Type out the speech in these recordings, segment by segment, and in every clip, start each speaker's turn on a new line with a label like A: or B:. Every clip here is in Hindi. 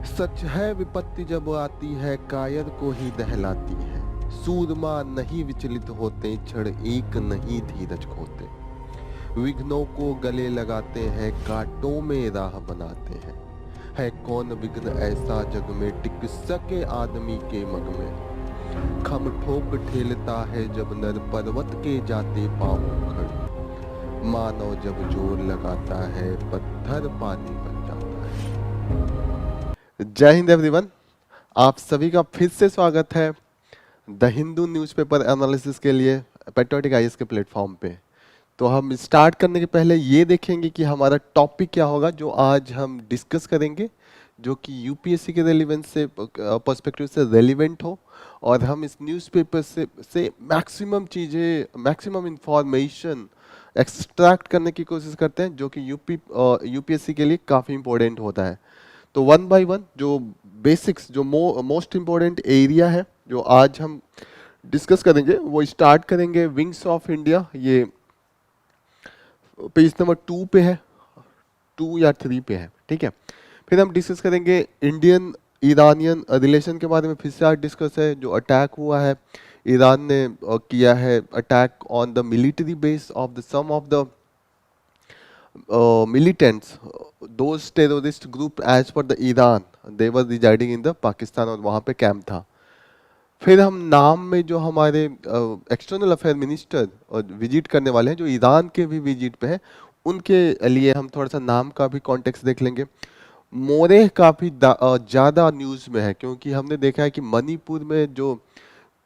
A: सच है विपत्ति जब आती है कायर को ही दहलाती है। सूरमा नहीं विचलित होते, क्षण एक नहीं धीरज खोते। विघ्नों को गले लगाते हैं, कांटों में राह बनाते हैं। है कौन विघ्न ऐसा जग में टिक सके आदमी के मग में। खम ठोक ठेलता है जब नर पर्वत के जाते पांव उखड़। मानव जब जोर लगाता है पत्थर पानी बन जाता है। जय हिंद एवरीवन, आप सभी का फिर से स्वागत है द हिंदू न्यूज़पेपर एनालिसिस के लिए पेट्रियोटिक आईएएस के प्लेटफॉर्म पे। तो हम स्टार्ट करने के पहले ये देखेंगे कि हमारा टॉपिक क्या होगा जो आज हम डिस्कस करेंगे, जो कि यूपीएससी के रेलिवेंस से पर्सपेक्टिव से रेलिवेंट हो, और हम इस न्यूज़पेपर से मैक्सिमम चीज़ें, मैक्सिमम इंफॉर्मेशन एक्सट्रैक्ट करने की कोशिश करते हैं, जो कि यूपीएससी के लिए काफ़ी इंपॉर्टेंट होता है। तो वन बाय वन जो बेसिक्स, जो मोस्ट इम्पोर्टेंट एरिया है जो आज हम डिस्कस करेंगे, वो स्टार्ट करेंगे विंग्स ऑफ इंडिया। ये पेज नंबर 2 पे है, 2 या 3 पे है, ठीक है। फिर हम डिस्कस करेंगे इंडियन ईरानियन रिलेशन के बारे में, फिर से आज डिस्कस है जो अटैक हुआ है, ईरान ने किया है attack on the military base of the some of the militants, those terrorist group as per the Iran, they were residing in the Pakistan और वहाँ पे कैंप था। फिर हम नाम में जो हमारे एक्सटर्नल अफेयर मिनिस्टर विजिट करने वाले हैं, जो ईरान के भी विजिट पे हैं, उनके लिए हम थोड़ा सा नाम का भी कॉन्टेक्स्ट देख लेंगे। मोरेह काफ़ी ज़्यादा न्यूज़ में है, क्योंकि हमने देखा है कि मणिपुर में जो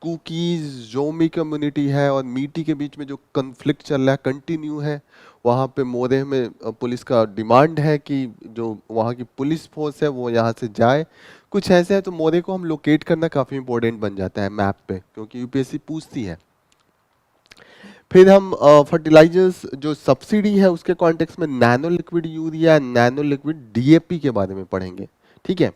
A: कुकीज जोमी कम्युनिटी है और मीटी के बीच में जो कन्फ्लिक्ट चल रहा है, कंटिन्यू है। वहाँ पे मोरेह में पुलिस का डिमांड है कि जो वहाँ की पुलिस फोर्स है वो यहाँ से जाए, कुछ ऐसे है। तो मोरेह को हम लोकेट करना काफ़ी इंपॉर्टेंट बन जाता है मैप पे, क्योंकि यूपीएससी पूछती है। फिर हम फर्टिलाइजर्स जो सब्सिडी है उसके कॉन्टेक्स्ट में nano liquid urea, nano liquid DAP के बारे में पढ़ेंगे, ठीक है।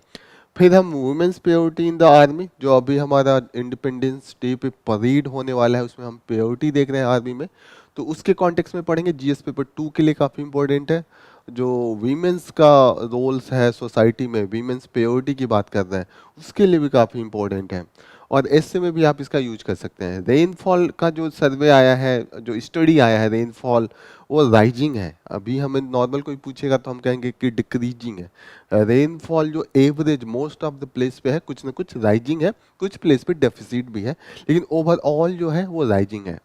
A: फिर हम women's purity in the army, जो अभी हमारा इंडिपेंडेंस डे पे परेड होने वाला है, उसमें हम प्योरिटी देख रहे हैं आर्मी में, तो उसके कॉन्टेक्स्ट में पढ़ेंगे। जीएस पेपर 2 के लिए काफ़ी इंपॉर्टेंट है। जो वीमेंस का रोल्स है सोसाइटी में, वीमेंस प्योरिटी की बात कर रहे हैं, उसके लिए भी काफ़ी इंपॉर्टेंट है। और ऐसे में भी आप इसका यूज कर सकते हैं। रेनफॉल का जो सर्वे आया है, जो स्टडी आया है रेनफॉल, वो राइजिंग है। अभी हमें नॉर्मल कोई पूछेगा तो हम कहेंगे कि डिक्रीजिंग है। रेनफॉल जो average most of the place पे है, कुछ ना कुछ राइजिंग है, कुछ प्लेस पे डेफिसिट भी है, लेकिन ओवरऑल जो है वो राइजिंग है।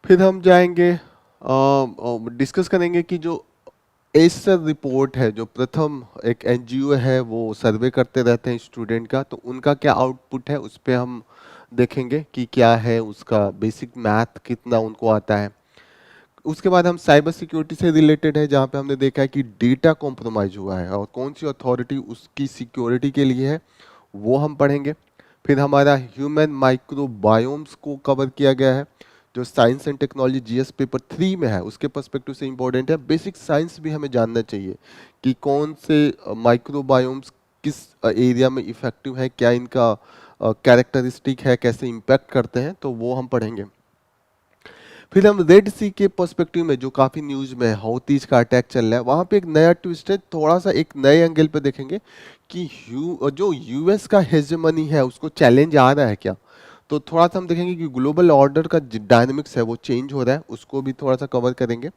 A: फिर हम जाएंगे डिस्कस करेंगे कि जो एसर रिपोर्ट है, जो प्रथम एक एनजीओ है वो सर्वे करते रहते हैं स्टूडेंट का, तो उनका क्या आउटपुट है उस पर हम देखेंगे कि क्या है उसका बेसिक मैथ कितना उनको आता है। उसके बाद हम साइबर सिक्योरिटी से रिलेटेड है, जहाँ पे हमने देखा है कि डेटा कॉम्प्रोमाइज हुआ है और कौन सी अथॉरिटी उसकी सिक्योरिटी के लिए है, वो हम पढ़ेंगे। फिर हमारा ह्यूमन माइक्रोबायोम्स को कवर किया गया है, जो science and technology GS paper 3 में है, उसके पर्सपेक्टिव से इंपॉर्टेंट है। बेसिक साइंस भी हमें जानना चाहिए कि कौन से माइक्रोबायोम्स किस एरिया में इफेक्टिव है, क्या इनका कैरेक्टरिस्टिक है, कैसे इम्पैक्ट करते हैं, तो वो हम पढ़ेंगे। फिर हम रेड सी के पर्सपेक्टिव में, जो काफी न्यूज में है, हौतीज का अटैक चल रहा है, वहां पे एक नया ट्विस्ट है, थोड़ा सा एक नए एंगल पे देखेंगे कि जो यूएस का हेजेमनी है उसको चैलेंज आ रहा है क्या। तो थोड़ा सा हम देखेंगे कि ग्लोबल ऑर्डर का डायनेमिक्स है वो चेंज हो रहा है, उसको भी थोड़ा सा कवर करेंगे।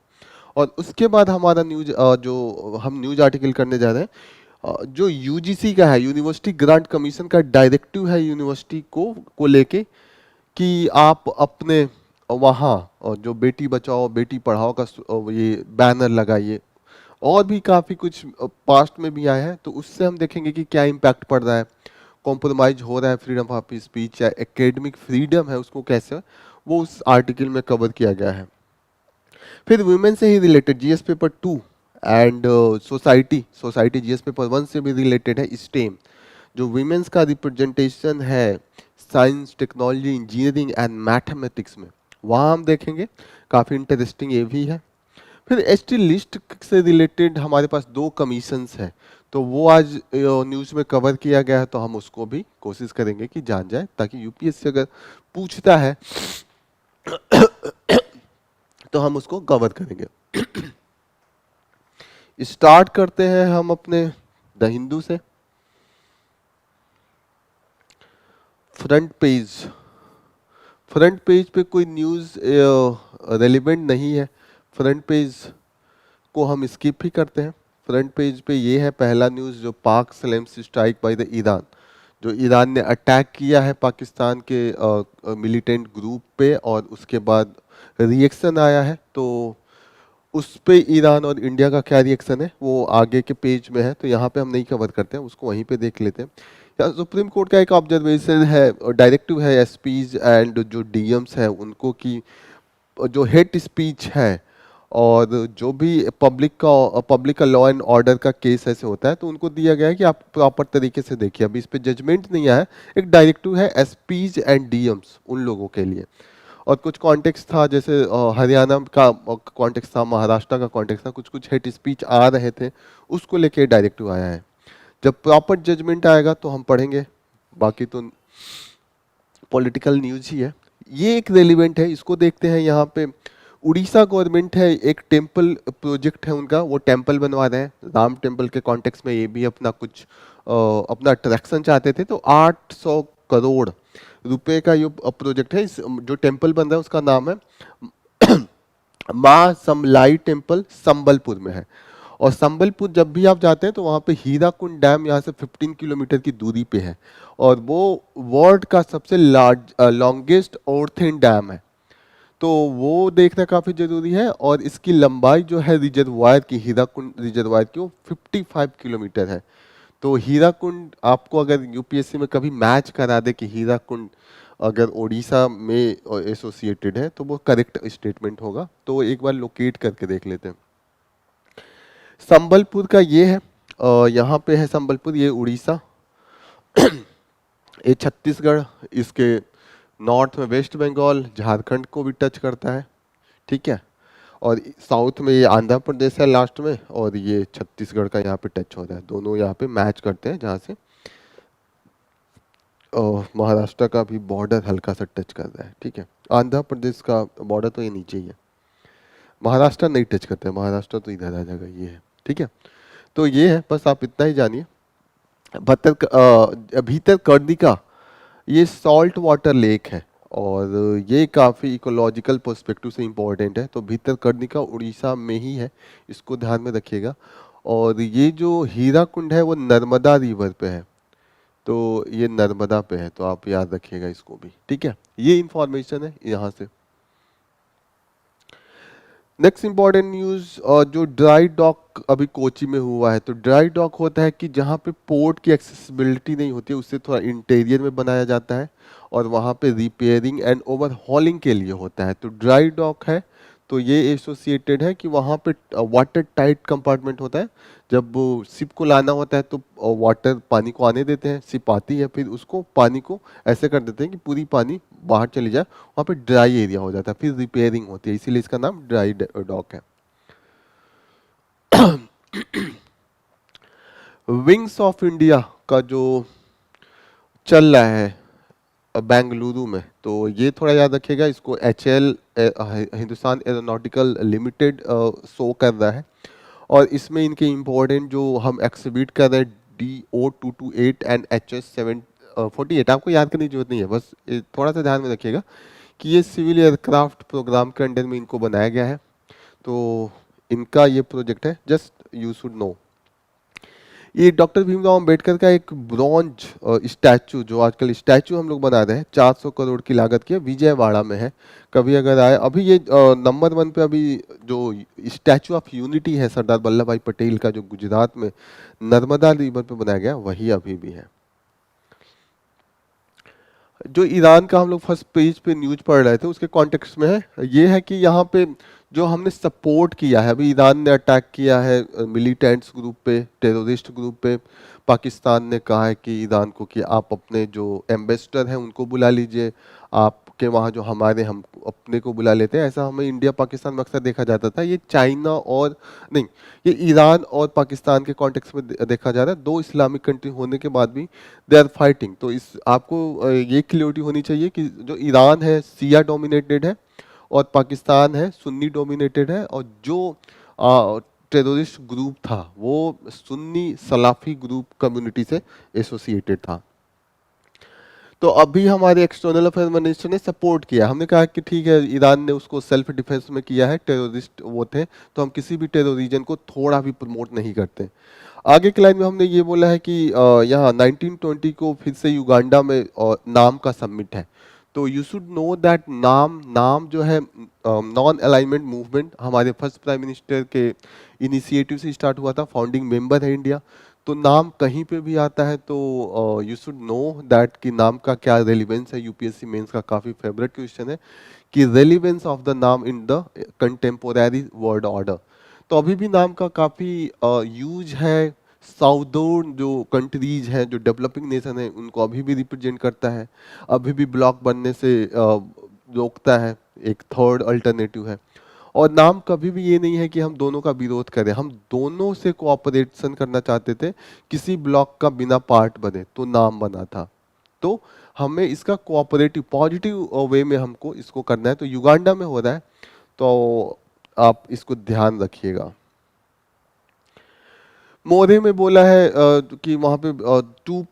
A: और उसके बाद हमारा न्यूज, जो हम न्यूज आर्टिकल करने जा रहे हैं, जो यूजीसी का है, यूनिवर्सिटी ग्रांट कमीशन का डायरेक्टिव है यूनिवर्सिटी को लेके, कि आप अपने वहाँ जो बेटी बचाओ बेटी पढ़ाओ का ये बैनर लगाइए। और भी काफ़ी कुछ पास्ट में भी आया है, तो उससे हम देखेंगे कि क्या इम्पैक्ट पड़ रहा है, कॉम्प्रोमाइज हो रहा है फ्रीडम ऑफ स्पीच या एकेडमिक फ्रीडम है उसको कैसे, वो उस आर्टिकल में कवर किया गया है। फिर वुमेन से ही related GS paper 2 and society GS paper 1 से भी रिलेटेड है स्टेम, जो विमेंस का रिप्रेजेंटेशन है science technology engineering and mathematics में, वहाँ हम देखेंगे। काफ़ी इंटरेस्टिंग ये भी है। फिर एसटी लिस्ट से रिलेटेड हमारे पास 2 कमीशंस हैं, तो वो आज न्यूज़ में कवर किया गया है, तो हम उसको भी कोशिश करेंगे कि जान जाए, ताकि यूपीएससी अगर पूछता है तो हम उसको कवर करेंगे। स्टार्ट करते हैं हम अपने द हिंदू से। फ्रंट पेज, फ्रंट पेज पे कोई न्यूज़ रेलिवेंट नहीं है, फ्रंट पेज को हम स्किप ही करते हैं। फ्रंट पेज पे ये है पहला न्यूज़, जो पाक slams strike by the Iran, जो ईरान ने अटैक किया है पाकिस्तान के मिलिटेंट ग्रुप पे और उसके बाद रिएक्शन आया है। तो उस पे ईरान और इंडिया का क्या रिएक्शन है वो आगे के पेज में है, तो यहाँ पे हम नहीं कवर करते हैं, उसको वहीं पे देख लेते हैं। या सुप्रीम कोर्ट का एक ऑब्जर्वेशन है और डायरेक्टिव है एसपीज एंड जो डीएम्स है उनको, कि जो हेट स्पीच है और जो भी पब्लिक का लॉ एंड ऑर्डर का केस ऐसे होता है, तो उनको दिया गया है कि आप प्रॉपर तरीके से देखिए। अभी इस पे जजमेंट नहीं आया है, एक डायरेक्टिव है एसपीज एंड डीएम्स उन लोगों के लिए। और कुछ कॉन्टेक्स्ट था, जैसे हरियाणा का कॉन्टेक्स्ट था, महाराष्ट्र का कॉन्टेक्स्ट था, कुछ कुछ हेट स्पीच आ रहे थे, उसको लेके डायरेक्टिव आया है। जब प्रॉपर जजमेंट आएगा तो हम पढ़ेंगे, बाकी तो पॉलिटिकल न्यूज ही है। ये एक रेलिवेंट है, इसको देखते हैं। यहाँ पे उड़ीसा गवर्नमेंट है, एक टेम्पल प्रोजेक्ट है उनका, वो टेम्पल बनवा रहे हैं राम टेम्पल के कॉन्टेक्स्ट में। ये भी अपना कुछ अपना अट्रैक्शन चाहते थे, तो 800 करोड़ रुपए का ये प्रोजेक्ट है। इस जो टेम्पल बन रहा है उसका नाम है माँ समलाई टेम्पल, संबलपुर में है। और संबलपुर जब भी आप जाते हैं तो वहाँ पे हीराकुंड डैम यहाँ से 15 किलोमीटर की दूरी पे है, और वो वर्ल्ड का सबसे लॉन्गेस्ट ओर्थेन डैम है। तो वो देखना काफ़ी ज़रूरी है। और इसकी लंबाई जो है रिजर्वायर की, हीराकुंड रिजर्वायर की, वो 55 किलोमीटर है। तो हीराकुंड आपको अगर यूपीएससी में कभी मैच करा दे कि हीराकुंड अगर उड़ीसा में एसोसिएटेड है, तो वो करेक्ट स्टेटमेंट होगा। तो एक बार लोकेट करके देख लेते हैं। संबलपुर का ये है, यहाँ पे है संबलपुर, ये उड़ीसा, ये छत्तीसगढ़, इसके नॉर्थ में वेस्ट बंगाल, झारखंड को भी टच करता है, ठीक है। और साउथ में ये आंध्र प्रदेश है लास्ट में, और ये छत्तीसगढ़ का यहाँ पे टच हो रहा है। दोनों यहाँ पे मैच करते हैं, जहाँ से महाराष्ट्र का भी बॉर्डर हल्का सा टच कर रहा है, ठीक है। आंध्र प्रदेश का बॉर्डर तो ये नीचे ही है, महाराष्ट्र नहीं टच करते, महाराष्ट्र तो इधर आ जाएगा, ये है, ठीक है। तो ये है, बस आप इतना ही जानिए। भीतर कर्णिका, ये सॉल्ट वाटर लेक है और ये काफ़ी इकोलॉजिकल पर्सपेक्टिव से इम्पोर्टेंट है। तो भीतरकनिका उड़ीसा में ही है, इसको ध्यान में रखिएगा। और ये जो हीराकुंड है वो नर्मदा रिवर पे है, तो ये नर्मदा पे है, तो आप याद रखिएगा इसको भी, ठीक है। ये इंफॉर्मेशन है यहाँ से। नेक्स्ट इंपॉर्टेंट न्यूज़, जो ड्राई डॉक अभी कोची में हुआ है। तो ड्राई डॉक होता है कि जहाँ पे पोर्ट की एक्सेसिबिलिटी नहीं होती है, उससे थोड़ा इंटीरियर में बनाया जाता है और वहाँ पे रिपेयरिंग एंड ओवरहॉलिंग के लिए होता है। तो ड्राई डॉक है, तो ये एसोसिएटेड है कि वहाँ पे वाटर टाइट कंपार्टमेंट होता है। जब शिप को लाना होता है तो वाटर पानी को आने देते हैं, शिप आती है, फिर उसको पानी को ऐसे कर देते हैं कि पूरी पानी बाहर चली जाए, वहाँ पे ड्राई एरिया हो जाता है, फिर रिपेयरिंग होती है, इसीलिए इसका नाम ड्राई डॉक है। विंग्स ऑफ इंडिया का जो चल रहा है बेंगलुरु में, तो ये थोड़ा याद रखिएगा, इसको HAL Hindustan aeronautical limited show कर रहा है। और इसमें इनके इम्पोर्टेंट जो हम एक्सिबिट कर रहे हैं DO-228 एंड HS-748, आपको याद करने की जरूरत नहीं है, बस थोड़ा सा ध्यान में रखिएगा कि ये सिविल एयरक्राफ्ट प्रोग्राम के अंडर में इनको बनाया गया है। तो इनका ये प्रोजेक्ट है, जस्ट यू शुड नो। ये डॉक्टर भीमराव अंबेडकर का एक ब्रॉन्ज स्टैचू, जो आजकल स्टैचू हम लोग बना रहे हैं, 400 करोड़ की लागत की है, विजयवाड़ा में है। कभी अगर आए, अभी ये नंबर 1 पे अभी जो स्टैचू ऑफ यूनिटी है सरदार वल्लभ भाई पटेल का, जो गुजरात में नर्मदा रिवर पे बनाया गया, वही अभी भी है। जो ईरान का हम लोग फर्स्ट पेज पे न्यूज पढ़ रहे थे, उसके कॉन्टेक्स्ट में है ये है कि यहाँ पे जो हमने सपोर्ट किया है, अभी ईरान ने अटैक किया है मिलिटेंट्स ग्रुप पे, टेररिस्ट ग्रुप पे। पाकिस्तान ने कहा है कि ईरान को कि आप अपने जो एम्बेसडर हैं उनको बुला लीजिए, आपके वहाँ जो हमारे, हम अपने को बुला लेते हैं। ऐसा हमें इंडिया पाकिस्तान में अक्सर देखा जाता था, ये चाइना और नहीं, ये ईरान और पाकिस्तान के कॉन्टेक्स्ट में देखा जा रहा है। दो इस्लामिक कंट्री होने के बाद भी दे आर फाइटिंग। तो इस आपको ये क्लियरिटी होनी चाहिए कि जो ईरान है सिया डोमिनेटेड है और पाकिस्तान है सुन्नी डोमिनेटेड है, और जो टेररिस्ट ग्रुप था वो सुन्नी सलाफी ग्रुप कम्युनिटी से एसोसिएटेड था। तो अभी हमारे एक्सटर्नल अफेयर मिनिस्टर ने सपोर्ट किया, हमने कहा कि ठीक है ईरान ने उसको सेल्फ डिफेंस में किया है, टेररिस्ट वो थे, तो हम किसी भी टेररिज्म को थोड़ा भी प्रमोट नहीं करते। आगे की लाइन में हमने ये बोला है कि यहाँ 1920 को फिर से युगांडा में नाम का समिट है। तो यू शुड नो दैट नाम नाम जो है नॉन अलाइनमेंट मूवमेंट हमारे फर्स्ट प्राइम मिनिस्टर के इनिशिएटिव से स्टार्ट हुआ था, फाउंडिंग मेंबर है इंडिया। तो नाम कहीं पे भी आता है तो यू शुड नो दैट कि नाम का क्या रेलिवेंस है। यूपीएससी मेंस का काफ़ी फेवरेट क्वेश्चन है कि रेलिवेंस ऑफ द नाम in the contemporary word order. तो अभी भी नाम का काफ़ी यूज है। साउदर्न जो कंट्रीज हैं, जो डेवलपिंग नेशन है, उनको अभी भी रिप्रेजेंट करता है, अभी भी ब्लॉक बनने से रोकता है, एक थर्ड अल्टरनेटिव है। और नाम कभी भी ये नहीं है कि हम दोनों का विरोध करें, हम दोनों से कोऑपरेशन करना चाहते थे, किसी ब्लॉक का बिना पार्ट बने तो नाम बना था। तो हमें इसका कोऑपरेटिव पॉजिटिव वे में हमको इसको करना है। तो युगांडा में हो रहा है, तो आप इसको ध्यान रखिएगा। मोरे में बोला है कि वहां पे 2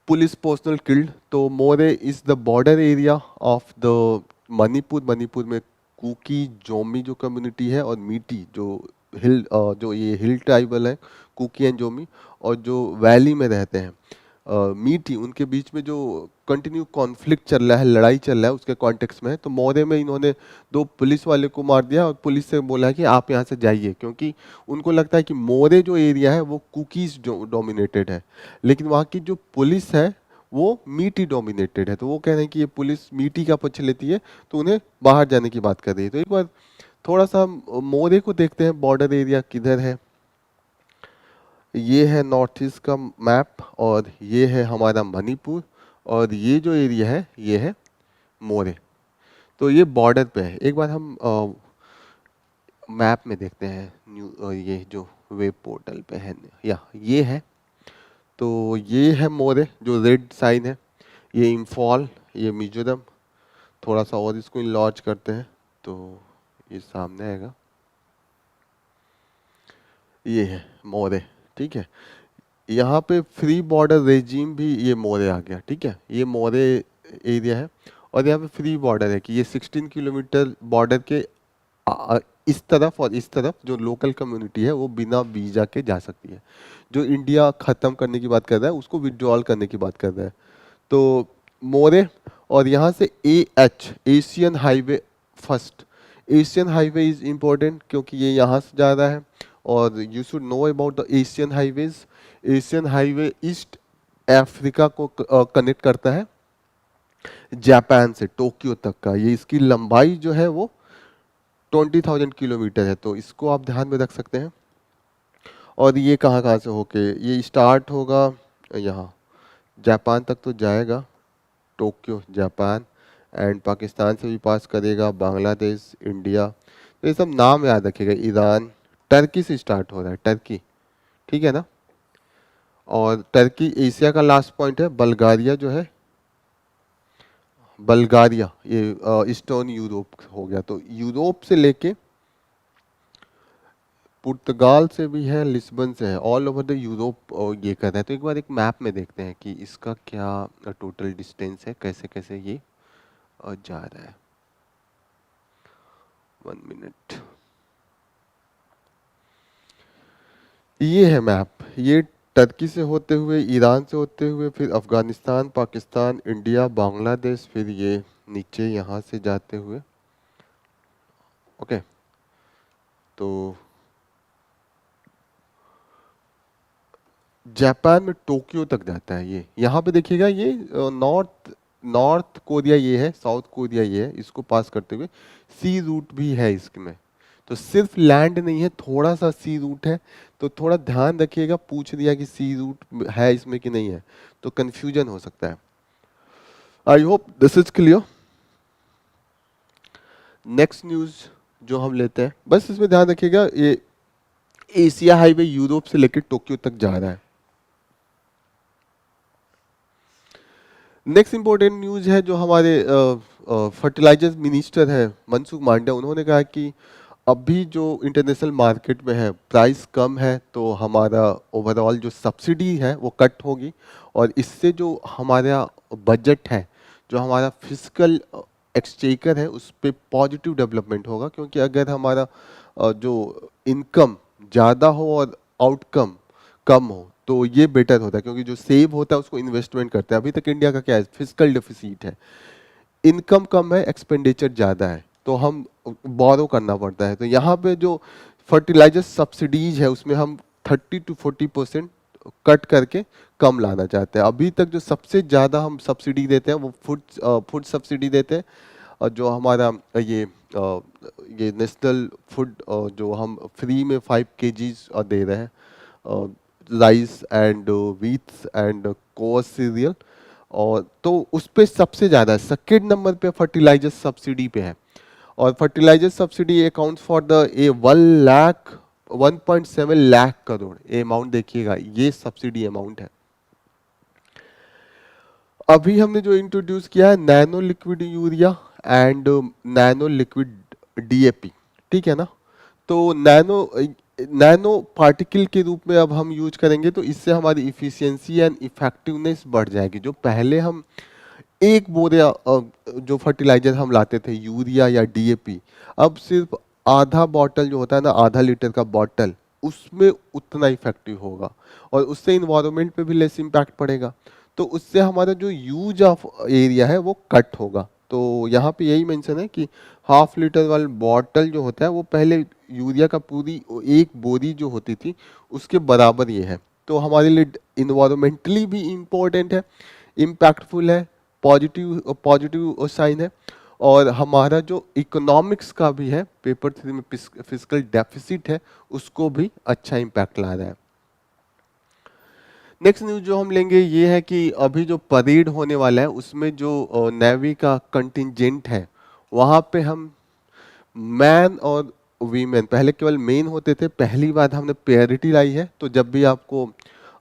A: पुलिस पर्सनल किल्ड। तो Moreh is the border area of the Manipur. Manipur में कुकी जोमी जो कम्युनिटी है, और मीटी जो जो ये हिल ट्राइबल है, कुकी एंड जोमी, और जो वैली में रहते हैं मीठी, उनके बीच में जो कंटिन्यू कॉन्फ्लिक्ट चल रहा है, लड़ाई चल रहा है, उसके कॉन्टेक्स्ट में है। तो मोरे में इन्होंने 2 पुलिस वाले को मार दिया और पुलिस से बोला है कि आप यहाँ से जाइए, क्योंकि उनको लगता है कि मोरे जो एरिया है वो कुकीज डोमिनेटेड है, लेकिन वहाँ की जो पुलिस है वो मीटी डोमिनेटेड है। तो वो कह रहे हैं कि ये पुलिस मीटी का पक्ष लेती है, तो उन्हें बाहर जाने की बात कर रही है। तो एक बार थोड़ा सा मोरे को देखते हैं, बॉर्डर एरिया किधर है। ये है नॉर्थ ईस्ट का मैप, और ये है हमारा मणिपुर, और ये जो एरिया है ये है मोरे। तो ये बॉर्डर पे है। एक बार हम मैप में देखते हैं, ये जो वेब पोर्टल पे है, या ये है। तो ये है मोरे जो रेड साइन है, ये इम्फॉल, ये मिजोरम। थोड़ा सा और इसको लॉन्च करते हैं तो ये सामने आएगा, ये है मोरे। ठीक है, यहाँ पे फ्री बॉर्डर रेजिम भी ये मोरे आ गया। ठीक है, ये मोरे एरिया है, और यहाँ पे फ्री बॉर्डर है कि ये 16 किलोमीटर बॉर्डर के इस तरफ और इस तरफ जो लोकल कम्युनिटी है वो बिना वीजा के जा सकती है। जो इंडिया खत्म करने की बात कर रहा है उसको विड्रॉल करने की बात कर रहा है। तो मोरे, और यहाँ से AH Asian highway first. Asian highway is important क्योंकि ये यहाँ से जा रहा है, और you should know about the Asian highways. Asian highway east Africa को कनेक्ट करता है जापान से टोक्यो तक का। ये इसकी लंबाई जो है वो 20,000 किलोमीटर है, तो इसको आप ध्यान में रख सकते हैं। और ये कहाँ कहाँ से होके ये स्टार्ट होगा, यहाँ जापान तक तो जाएगा, टोक्यो जापान, एंड पाकिस्तान से भी पास करेगा, बांग्लादेश, इंडिया। तो ये सब नाम याद रखिएगा। ईरान, टर्की से स्टार्ट हो रहा है, टर्की, ठीक है ना। और टर्की एशिया का लास्ट पॉइंट है। बल्गारिया जो है, बल्गारिया ये ईस्टर्न यूरोप हो गया। तो यूरोप से लेके पुर्तगाल से भी है, लिस्बन से है, ऑल ओवर द यूरोप ये कर रहा है। तो एक बार एक मैप में देखते हैं कि इसका क्या टोटल डिस्टेंस है, कैसे कैसे ये जा रहा है। 1 मिनट, ये है मैप। ये टर्की से होते हुए, ईरान से होते हुए, फिर अफगानिस्तान, पाकिस्तान, इंडिया, बांग्लादेश, फिर ये नीचे यहाँ से जाते हुए। ओके, तो जापान में टोक्यो तक जाता है। ये यहाँ पे देखिएगा, ये नॉर्थ कोरिया ये है, साउथ कोरिया ये है, इसको पास करते हुए सी रूट भी है इसमें। तो सिर्फ लैंड नहीं है, थोड़ा सा सी रूट है। तो थोड़ा ध्यान रखिएगा, पूछ दिया कि सी रूट है इसमें कि नहीं है, तो कंफ्यूजन हो सकता है। I hope this is clear. Next news जो हम लेते हैं, बस इसमें ध्यान रखिएगा, ये एशिया हाईवे यूरोप से लेकर टोक्यो तक जा रहा है। नेक्स्ट इंपॉर्टेंट न्यूज है जो हमारे फर्टिलाइजर्स मिनिस्टर है मनसुख मांडविया, उन्होंने कहा कि अभी जो इंटरनेशनल मार्केट में है प्राइस कम है, तो हमारा ओवरऑल जो सब्सिडी है वो कट होगी, और इससे जो हमारा बजट है, जो हमारा फिजिकल एक्सचेकर है, उस पे पॉजिटिव डेवलपमेंट होगा। क्योंकि अगर हमारा जो इनकम ज़्यादा हो और आउटकम कम हो तो ये बेटर होता है, क्योंकि जो सेव होता है उसको इन्वेस्टमेंट करते हैं। अभी तक इंडिया का क्या है, फिजिकल डेफिसिट है, इनकम कम है, एक्सपेंडिचर ज़्यादा है, तो हम बोरो करना पड़ता है। तो यहाँ पे जो फर्टिलाइजर सब्सिडीज है उसमें हम 30 to 40% कट करके कम लाना चाहते हैं। अभी तक जो सबसे ज़्यादा हम सब्सिडी देते हैं वो फूड सब्सिडी देते हैं, और जो हमारा ये नेशनल फूड जो हम फ्री में 5 kgs दे रहे हैं, rice and wheats and coarse cereal, और तो उस पे सबसे ज़्यादा है। सेकेंड नंबर पे फर्टिलाइजर सब्सिडी पे है, और fertiliser subsidy account for the a 1.7 lakh crore, ये अमाउंट देखिएगा, ये सब्सिडी अमाउंट है। अभी हमने जो इंट्रोड्यूस किया है nano liquid urea and nano liquid DAP, ठीक है ना। तो नैनो नैनो पार्टिकल के रूप में अब हम यूज करेंगे, तो इससे हमारी इफिशियंसी एंड इफेक्टिवनेस बढ़ जाएगी। जो पहले हम एक बोरा जो फर्टिलाइजर हम लाते थे यूरिया या डीएपी, अब सिर्फ आधा बॉटल जो होता है ना, आधा लीटर का बॉटल, उसमें उतना इफेक्टिव होगा, और उससे इन्वायरमेंट पे भी लेस इम्पैक्ट पड़ेगा। तो उससे हमारा जो यूज ऑफ एरिया है वो कट होगा। तो यहाँ पे यही मेंशन है कि हाफ लीटर वाली बॉटल जो होता है वो पहले यूरिया का पूरी एक बोरी जो होती थी उसके बराबर ये है। तो हमारे लिए इन्वायरमेंटली भी इम्पोर्टेंट है, इम्पैक्टफुल है, पॉजिटिव पॉजिटिव साइन है, और हमारा जो इकोनॉमिक्स का भी है, पेपर 3 में फिजिकल डेफिसिट है, उसको भी अच्छा इम्पैक्ट ला रहा है। नेक्स्ट न्यूज जो हम लेंगे ये है कि अभी जो परेड होने वाला है उसमें जो नेवी का कंटिजेंट है, वहाँ पे हम मैन और वीमेन, पहले केवल मेन होते थे, पहली बार हमने पेरिटी लाई है। तो जब भी आपको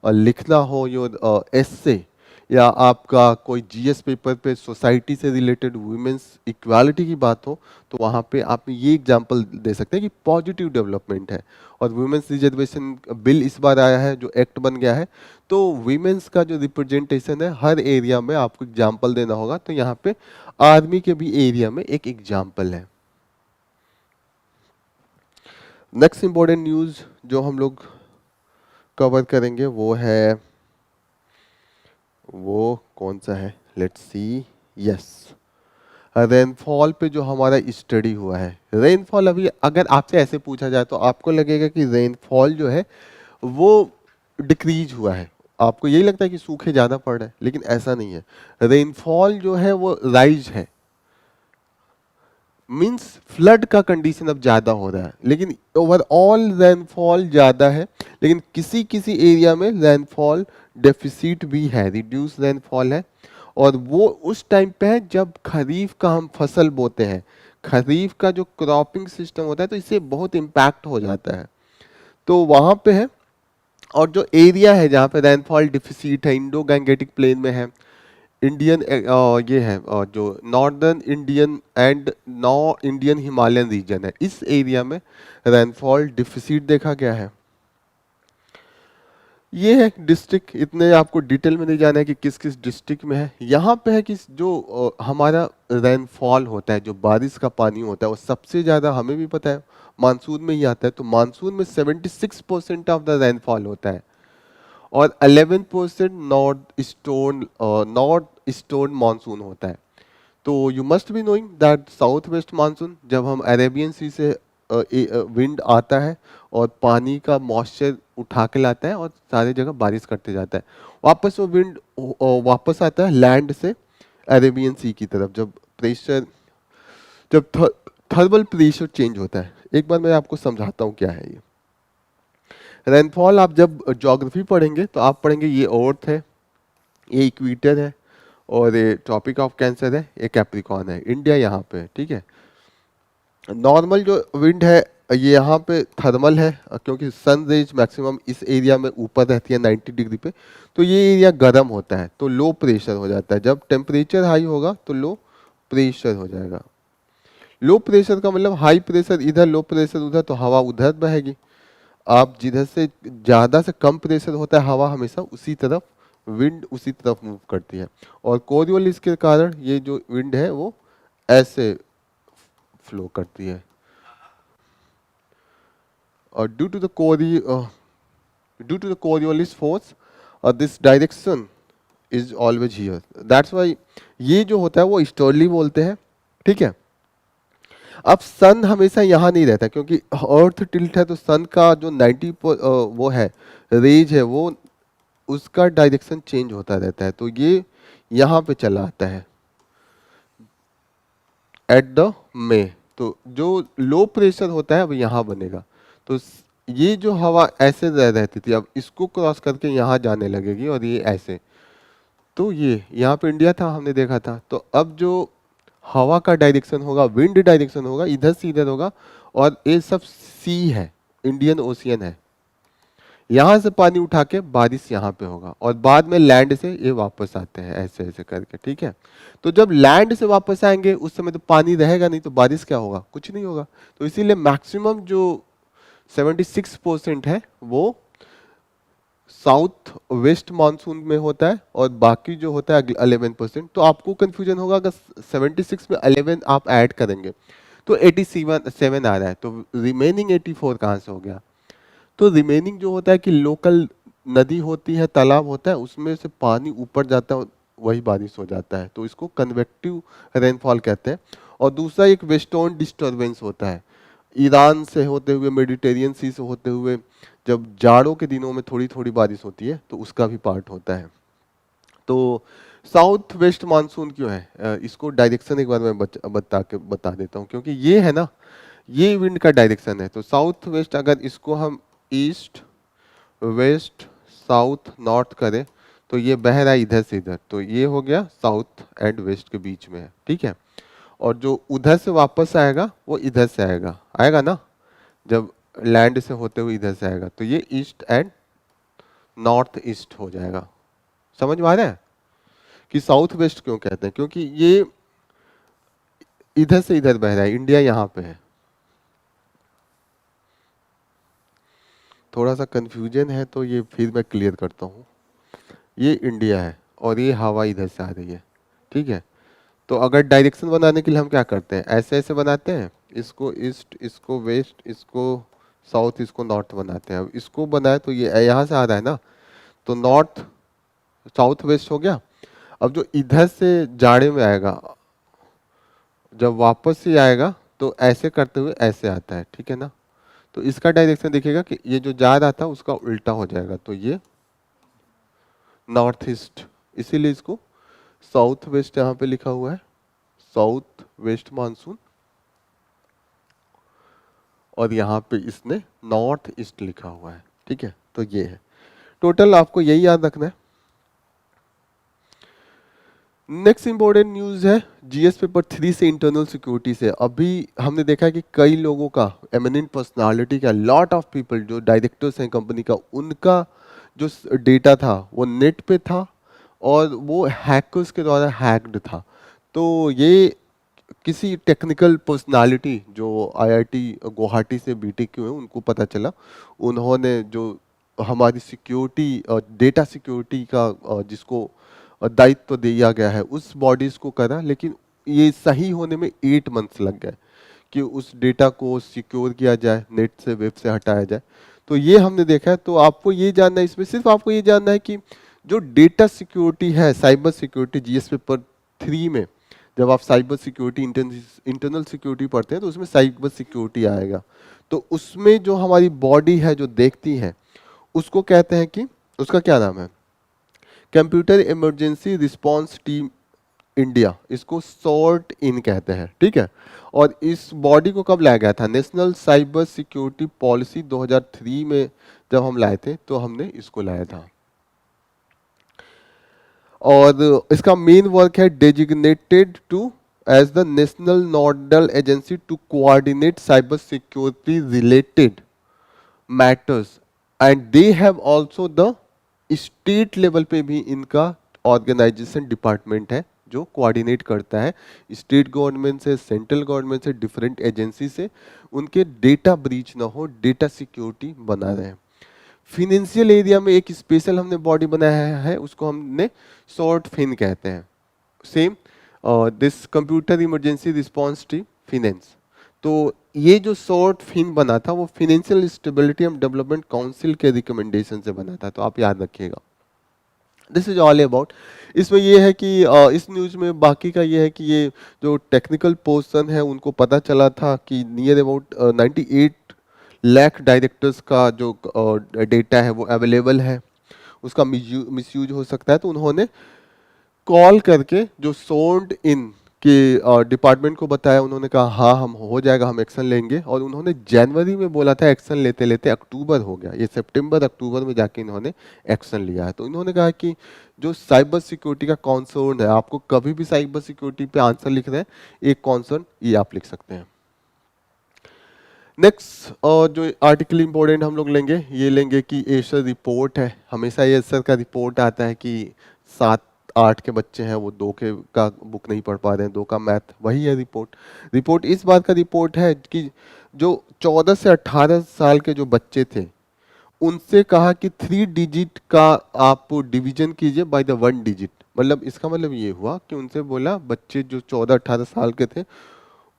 A: लिखना हो योर एस्से, या आपका कोई जीएस पेपर पे सोसाइटी से रिलेटेड वुमेन्स इक्वालिटी की बात हो, तो वहाँ पे आप ये एग्जांपल दे सकते हैं कि पॉजिटिव डेवलपमेंट है। और वुमेन्स रिजर्वेशन बिल इस बार आया है, जो एक्ट बन गया है, तो वुमेन्स का जो रिप्रेजेंटेशन है हर एरिया में आपको एग्जाम्पल देना होगा। तो यहाँ पे आर्मी के भी एरिया में एक एग्जाम्पल है। नेक्स्ट इंपॉर्टेंट न्यूज जो हम लोग कवर करेंगे वो कौन सा है, लेट्स सी, यस, रेनफॉल पे जो हमारा स्टडी हुआ है। रेनफॉल, अभी अगर आपसे ऐसे पूछा जाए तो आपको लगेगा कि रेनफॉल जो है वो डिक्रीज हुआ है, आपको यही लगता है कि सूखे ज़्यादा पड़ रहे हैं, लेकिन ऐसा नहीं है। रेनफॉल जो है वो राइज है, मींस फ्लड का कंडीशन अब ज़्यादा हो रहा है, लेकिन ओवरऑल रेनफॉल ज़्यादा है। लेकिन किसी किसी एरिया में रेनफॉल डेफिसिट भी है, रिड्यूस रेनफॉल है, और वो उस टाइम पे है जब खरीफ का हम फसल बोते हैं। खरीफ का जो क्रॉपिंग सिस्टम होता है तो इससे बहुत इम्पैक्ट हो जाता है, तो वहाँ पे है। और जो एरिया है जहाँ पे रेनफॉल डिफिसिट है, इंडो गैंगेटिक प्लेन में है, इंडियन ये है जो नॉर्दर्न इंडियन एंड नॉ इंडियन हिमालयन रीजन है, इस एरिया में रेनफॉल डिफिसिट देखा गया है। ये है डिस्ट्रिक्ट, इतने आपको डिटेल में नहीं जाना है कि किस किस डिस्ट्रिक्ट में है। यहाँ पे है कि जो हमारा रेनफॉल होता है, जो बारिश का पानी होता है, वो सबसे ज़्यादा हमें भी पता है मानसून में ही आता है। तो मानसून में 76% ऑफ द रेनफॉल होता है, और 11% नॉर्थ ईस्टर्न मानसून होता है। तो you must be knowing that south west monsoon, जब हम अरेबियन सी से विंड आता है और पानी का मॉइस्चर उठा के लाता है और सारी जगह बारिश करते जाता है, वापस वो विंड वापस आता है लैंड से अरेबियन सी की तरफ, जब प्रेशर, जब थर्मल प्रेशर चेंज होता है। एक बार मैं आपको समझाता हूँ क्या है ये रेनफॉल। आप जब ज्योग्राफी पढ़ेंगे तो आप पढ़ेंगे ये अर्थ है, ये इक्वेटर है, और ये ट्रॉपिक ऑफ कैंसर है, ये कैप्रिकॉर्न है, इंडिया यहाँ पे है, ठीक है। नॉर्मल जो विंड है ये यहाँ पे थर्मल है, क्योंकि सन रेज मैक्सिमम इस एरिया में ऊपर रहती है 90 डिग्री पे, तो ये एरिया गर्म होता है, तो लो प्रेशर हो जाता है। जब टेम्परेचर हाई होगा तो लो प्रेशर हो जाएगा। लो प्रेशर का मतलब हाई प्रेशर इधर, लो प्रेशर उधर, तो हवा उधर बहेगी। आप जिधर से ज़्यादा से कम प्रेशर होता है हवा हमेशा उसी तरफ, विंड उसी तरफ मूव करती है। और कोरियोलिस के कारण ये जो विंड है वो ऐसे फ्लो करती है। और due to the Coriolis force, this direction is always here. That's why ये जो होता है वो ईस्टर्ली बोलते हैं, ठीक है। अब सन हमेशा यहाँ नहीं रहता, क्योंकि अर्थ टिल्ट है, तो सन का जो 90 वो है रेज है, वो उसका डायरेक्शन चेंज होता रहता है, तो ये यहाँ पे चला आता है एट द में। तो जो लो प्रेशर होता है अब यहाँ बनेगा, तो ये जो हवा ऐसे रहती थी अब इसको क्रॉस करके यहाँ जाने लगेगी, और ये ऐसे, तो ये यहाँ पे इंडिया था हमने देखा था। तो अब जो हवा का डायरेक्शन होगा, विंड डायरेक्शन होगा, इधर से इधर होगा, और ये सब सी है, इंडियन ओशियन है। यहाँ से पानी उठा के बारिश यहाँ पे होगा, और बाद में लैंड से ये वापस आते हैं ऐसे ऐसे करके, ठीक है। तो जब लैंड से वापस आएंगे उस समय तो पानी रहेगा नहीं, तो बारिश क्या होगा, कुछ नहीं होगा। तो इसीलिए मैक्सिमम जो 76% है वो साउथ वेस्ट मानसून में होता है, और बाकी जो होता है 11%। तो आपको कंफ्यूजन होगा अगर 76 में 11 आप ऐड करेंगे तो 87 आ रहा है, तो रिमेनिंग 84 कहाँ से हो गया। तो रिमेनिंग जो होता है कि लोकल नदी होती है, तालाब होता है, उसमें से पानी ऊपर जाता है, वही बारिश हो जाता है, तो इसको कन्वेक्टिव रेनफॉल कहते हैं। और दूसरा एक वेस्टर्न डिस्टर्बेंस होता है, ईरान से होते हुए, मेडिटेरियन सी से होते हुए, जब जाड़ों के दिनों में थोड़ी थोड़ी बारिश होती है तो उसका भी पार्ट होता है। तो साउथ वेस्ट मानसून क्यों है, इसको डायरेक्शन एक बार मैं बता देता हूँ, क्योंकि ये है ना, ये विंड का डायरेक्शन है। तो साउथ वेस्ट अगर इसको हम ईस्ट वेस्ट साउथ नॉर्थ करें तो ये बह रहा है इधर से इधर, तो ये हो गया साउथ एंड वेस्ट के बीच में है, ठीक है। और जो उधर से वापस आएगा वो इधर से आएगा, आएगा ना, जब लैंड से होते हुए इधर से आएगा, तो ये ईस्ट एंड नॉर्थ ईस्ट हो जाएगा। समझ में आ रहा है कि साउथ वेस्ट क्यों कहते हैं, क्योंकि ये इधर से इधर बह रहा है, इंडिया यहाँ पे है। थोड़ा सा कंफ्यूजन है तो ये फिर मैं क्लियर करता हूँ। ये इंडिया है और ये हवा इधर से आ रही है, ठीक है। तो अगर डायरेक्शन बनाने के लिए हम क्या करते हैं, ऐसे ऐसे बनाते हैं, इसको ईस्ट, इसको वेस्ट, इसको साउथ, इसको नॉर्थ बनाते हैं। अब इसको बनाए तो ये यहाँ से आ रहा है ना, तो नॉर्थ साउथ वेस्ट हो गया। अब जो इधर से जाड़े में आएगा, जब वापस से आएगा तो ऐसे करते हुए ऐसे आता है, ठीक है ना। तो इसका डायरेक्शन देखिएगा कि ये जो जा रहा था उसका उल्टा हो जाएगा, तो ये नॉर्थ ईस्ट, इसीलिए इसको साउथ वेस्ट यहाँ पे लिखा हुआ है, साउथ वेस्ट मानसून, और यहाँ पे इसने नॉर्थ ईस्ट लिखा हुआ है, ठीक है। तो ये है टोटल, आपको यही याद रखना है। नेक्स्ट इंपॉर्टेंट न्यूज है जीएस पेपर 3 से, इंटरनल सिक्योरिटी से। अभी हमने देखा है कि कई लोगों का, एमिनेंट पर्सनालिटी का, लॉट ऑफ पीपल जो डायरेक्टर्स हैं कंपनी का, उनका जो डेटा था वो नेट पे था और वो हैकर्स के द्वारा हैक्ड था। तो ये किसी टेक्निकल पर्सनालिटी जो आईआईटी गुवाहाटी से बीटेक किए हैं उनको पता चला, उन्होंने जो हमारी सिक्योरिटी, डेटा सिक्योरिटी का जिसको दायित्व दिया गया है उस बॉडीज को करा, लेकिन ये सही होने में 8 मंथ्स लग गए कि उस डेटा को सिक्योर किया जाए, नेट से, वेब से हटाया जाए। तो ये हमने देखा है। तो आपको ये जानना है, इसमें सिर्फ आपको ये जानना है कि जो डेटा सिक्योरिटी है, साइबर सिक्योरिटी, जीएस पेपर 3 में जब आप साइबर सिक्योरिटी, इंटरनल सिक्योरिटी पढ़ते हैं तो उसमें साइबर सिक्योरिटी आएगा। तो उसमें जो हमारी बॉडी है जो देखती है उसको कहते हैं कि, उसका क्या नाम है, computer emergency response team India, इसको सॉर्ट इन कहते हैं, ठीक है। और इस बॉडी को कब लाया गया था, नेशनल साइबर सिक्योरिटी पॉलिसी 2003 में जब हम लाए थे तो हमने इसको लाया था। और इसका मेन वर्क है designated to as the national nodal agency to coordinate cyber security related matters, and they have also the state level पे भी इनका ऑर्गेनाइजेशन डिपार्टमेंट है जो कोऑर्डिनेट करता है स्टेट गवर्नमेंट से, सेंट्रल गवर्नमेंट से, डिफरेंट एजेंसी से, उनके डेटा ब्रीच ना हो, डेटा सिक्योरिटी बना रहे हैं। फिनेंशियल एरिया में एक स्पेशल हमने बॉडी बनाया है, उसको हमने सॉर्ट फिन कहते हैं। Same this computer emergency response team finance. तो ये जो सॉर्ट फिन बना था वो financial stability and development council के रिकमेंडेशन से बना था, तो आप याद रखिएगा। This is all about. इसमें ये है कि इस न्यूज़ में बाकी का ये है कि ये जो टेक्निकल पर्सन है उनको पता चला था कि नियर अबाउट 98 लाख डायरेक्टर्स का जो डेटा है वो अवेलेबल है, उसका मिसयूज हो सकता है। तो उन्होंने कॉल करके जो सोल्ड इन के डिपार्टमेंट को बताया, उन्होंने कहा हाँ हम हो जाएगा, हम एक्शन लेंगे। और उन्होंने जनवरी में बोला था, एक्शन लेते लेते अक्टूबर हो गया, ये सितंबर अक्टूबर में जाके इन्होंने एक्शन लिया है। तो इन्होंने कहा कि जो साइबर सिक्योरिटी का कॉन्सर्न है, आपको कभी भी साइबर सिक्योरिटी पे आंसर लिख रहे हैं, एक कॉन्सर्न ये आप लिख सकते हैं। नेक्स्ट जो आर्टिकल इंपॉर्टेंट हम लोग लेंगे, ये लेंगे कि एसर रिपोर्ट है। हमेशा एसर का रिपोर्ट आता है कि 7-8 के बच्चे हैं वो 2 के का बुक नहीं पढ़ पा रहे हैं, 2 का मैथ, वही है रिपोर्ट। रिपोर्ट इस बात का रिपोर्ट है कि जो 14 से 18 साल के जो बच्चे थे, उनसे कहा कि 3 डिजिट का आप डिवीजन कीजिए बाय द 1 डिजिट। मतलब इसका मतलब ये हुआ कि उनसे बोला, बच्चे जो 14-18 साल के थे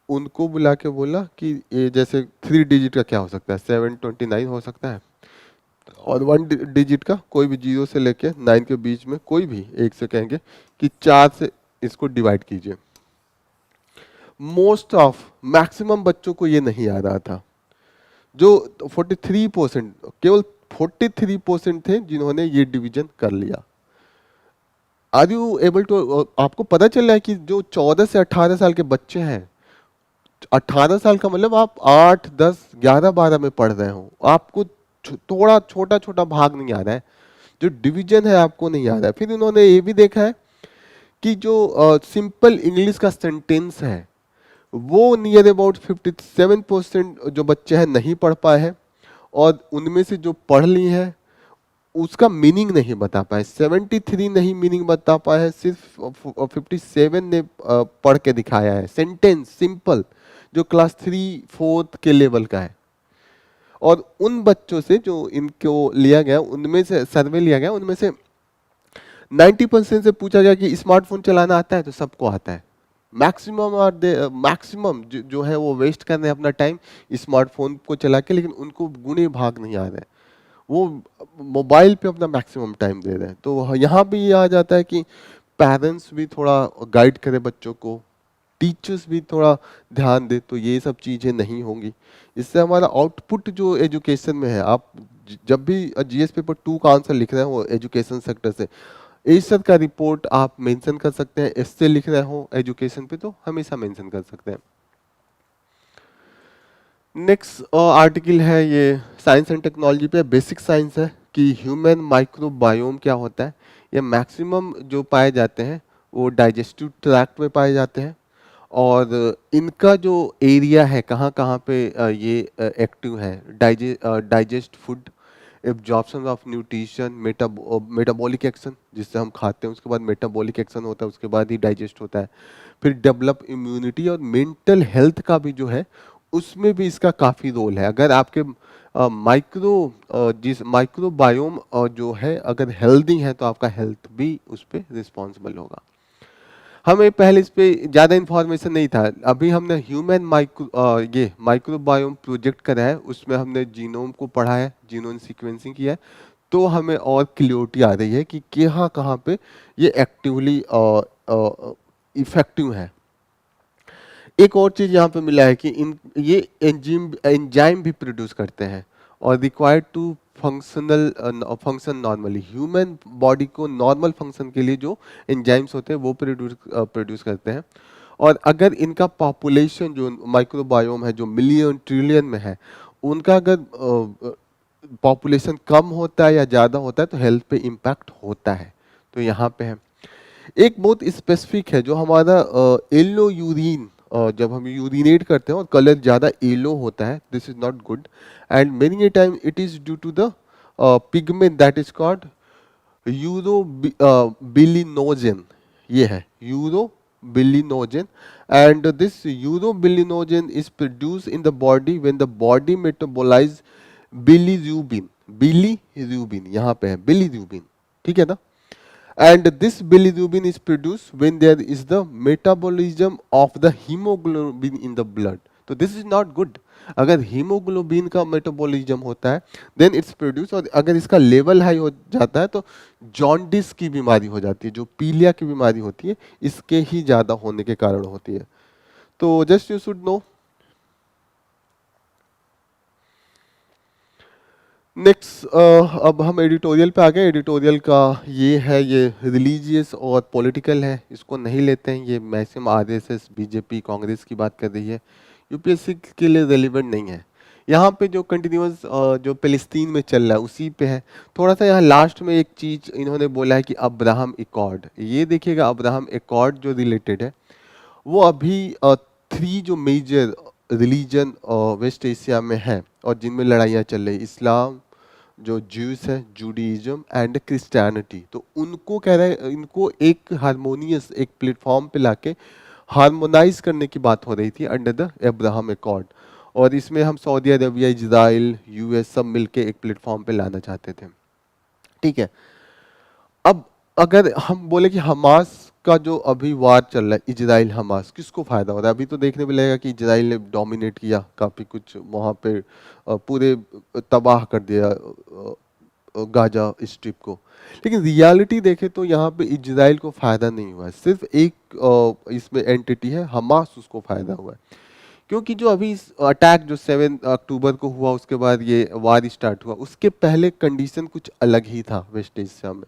A: उनको बुला के बोला कि ये जैसे 3 डिजिट का क्या हो सकता है, 729 हो सकता है, और 1 डिजिट का कोई भी 0 से लेके 9 के बीच में कोई भी एक से कहेंगे कि 4 से इसको डिवाइड कीजिए। मोस्ट ऑफ मैक्सिमम बच्चों को ये नहीं आ रहा था। जो 43%, केवल 43% थे जिन्होंने ये डिवीजन कर लिया। आर यू एबल टू, आपको पता चल रहा है कि जो 14 से 18 साल के बच्चे हैं, 18 साल का मतलब आप 8, 10, 11, 12 में पढ़ रहे हो, आपको थोड़ा छोटा छोटा भाग नहीं आ रहा है, जो डिवीजन है आपको नहीं आ रहा है। फिर उन्होंने ये भी देखा है कि जो सिंपल इंग्लिश का सेंटेंस है वो नियर अबाउट 57% जो बच्चे हैं नहीं पढ़ पाए हैं, और उनमें से जो पढ़ ली है उसका मीनिंग नहीं बता पाए। 73 नहीं मीनिंग बता पाए है, सिर्फ 57 ने पढ़ के दिखाया है सेंटेंस सिंपल, जो क्लास 3-4 के लेवल का है। और उन बच्चों से जो इनको लिया गया, उनमें से सर्वे लिया गया, उनमें से 90% से पूछा गया कि स्मार्टफोन चलाना आता है, तो सबको आता है। मैक्सिमम और मैक्सिमम जो है वो वेस्ट कर रहे हैं अपना टाइम स्मार्टफोन को चला के, लेकिन उनको गुणे भाग नहीं आ रहे हैं, वो मोबाइल पे अपना मैक्सिमम टाइम दे रहे हैं। तो यहाँ भी ये आ जाता है कि पेरेंट्स भी थोड़ा गाइड करें बच्चों को, टीचर्स भी थोड़ा ध्यान दे, तो ये सब चीज़ें नहीं होंगी। इससे हमारा आउटपुट जो एजुकेशन में है, आप जब भी जीएस पेपर 2 का आंसर लिख रहे हो एजुकेशन सेक्टर से, एसर का रिपोर्ट आप मेंशन कर सकते हैं। एस्से लिख रहे हो एजुकेशन पे तो हमेशा मेंशन कर सकते हैं। नेक्स्ट आर्टिकल है ये साइंस एंड टेक्नोलॉजी पे, बेसिक साइंस है कि ह्यूमन माइक्रोबायोम क्या होता है। ये मैक्सिमम जो पाए जाते हैं वो डाइजेस्टिव ट्रैक्ट में पाए जाते हैं, और इनका जो एरिया है कहाँ कहाँ पे ये एक्टिव है, digest food, absorption of nutrition, metabolic action, जिससे हम खाते हैं उसके बाद मेटाबॉलिक एक्शन होता है, उसके बाद ही डाइजेस्ट होता है। फिर डेवलप इम्यूनिटी, और मेंटल हेल्थ का भी जो है उसमें भी इसका काफ़ी रोल है। अगर आपके जिस माइक्रोबायोम जो है अगर हेल्दी है तो आपका हेल्थ भी उस पर रिस्पॉन्सिबल होगा। हमें पहले इस पे ज़्यादा इन्फॉर्मेशन नहीं था, अभी हमने ह्यूमन ये माइक्रोबायोम प्रोजेक्ट करा है, उसमें हमने जीनोम को पढ़ा है, जीनोम सीक्वेंसिंग किया है, तो हमें और क्लियरिटी आ रही है कि कहाँ कहाँ पे ये एक्टिवली इफेक्टिव है। एक और चीज़ यहाँ पे मिला है कि इन ये एंजाइम भी प्रोड्यूस करते हैं, और required to function normally, human body को नॉर्मल फंक्शन के लिए जो एंजाइम्स होते हैं वो प्रोड्यूस करते हैं। और अगर इनका पॉपुलेशन जो माइक्रोबायोम है जो मिलियन ट्रिलियन में है, उनका अगर पॉपुलेशन कम होता है या ज़्यादा होता है तो हेल्थ पे इम्पैक्ट होता है। तो यहाँ पे है एक बहुत स्पेसिफिक है जो हमारा येलो यूरिन, जब हम यूरिनेट करते हैं और कलर ज़्यादा येलो होता है, this is not good, and many a time it is due to the pigment that is called urobilinogen. ये है urobilinogen, and this urobilinogen is produce in the body when the body metabolise bilirubin. Bilirubin यहाँ पे है, बिलीरुबिन, ठीक है ना। And this bilirubin is produced when there is the metabolism of the hemoglobin in the blood. तो this is not good. अगर हीमोग्लोबिन का मेटाबॉलिज्म होता है देन इट्स प्रोड्यूस, और अगर इसका लेवल हाई हो जाता है तो जॉन्डिस की बीमारी हो जाती है, जो पीलिया की बीमारी होती है इसके ही ज़्यादा होने के कारण होती है। तो just you should know. Next अब हम एडिटोरियल पे आ गए। एडिटोरियल का ये है, ये रिलीजियस और पॉलिटिकल है, इसको नहीं लेते हैं। ये मैक्सिमम आरएसएस, बीजेपी, कांग्रेस की बात कर रही है, यूपीएससी के लिए रेलिवेंट नहीं है। यहाँ पे जो कंटिन्यूस जो फिलिस्तीन में चल रहा है उसी पे है। थोड़ा सा यहाँ लास्ट में एक चीज़ इन्होंने बोला है कि अब्राहम एकॉर्ड, ये देखिएगा अब्राहम एकॉर्ड जो रिलेटेड है वो अभी 3 जो मेजर रिलीजन वेस्ट एशिया में है और जिनमें लड़ाइयाँ चल रही, इस्लाम, जो ज्यूस है, जूडिज्म एंड क्रिश्चियनिटी, तो उनको कह रहे हैं, इनको एक हारमोनियस एक प्लेटफॉर्म पे लाके हार्मोनाइज करने की बात हो रही थी अंडर द अब्राहम एकॉर्ड। और इसमें हम सऊदी अरबिया, इजराइल, यूएस सब मिलके एक प्लेटफॉर्म पे लाना चाहते थे, ठीक है। अब अगर हम बोले कि हमास का जो अभी वार चल रहा है, इजराइल हमास, किसको फायदा हो रहा है? अभी तो देखने मिलेगा कि इजराइल ने डोमिनेट किया काफी कुछ वहां पे, पूरे तबाह कर दिया गाजा स्ट्रिप को। लेकिन रियलिटी देखें तो यहाँ पे इजराइल को फायदा नहीं हुआ है, सिर्फ एक इसमें एंटिटी है हमास, उसको फायदा हुआ है। क्योंकि जो अभी अटैक जो 7 अक्टूबर को हुआ, उसके बाद ये वार स्टार्ट हुआ, उसके पहले कंडीशन कुछ अलग ही था वेस्ट एशिया में।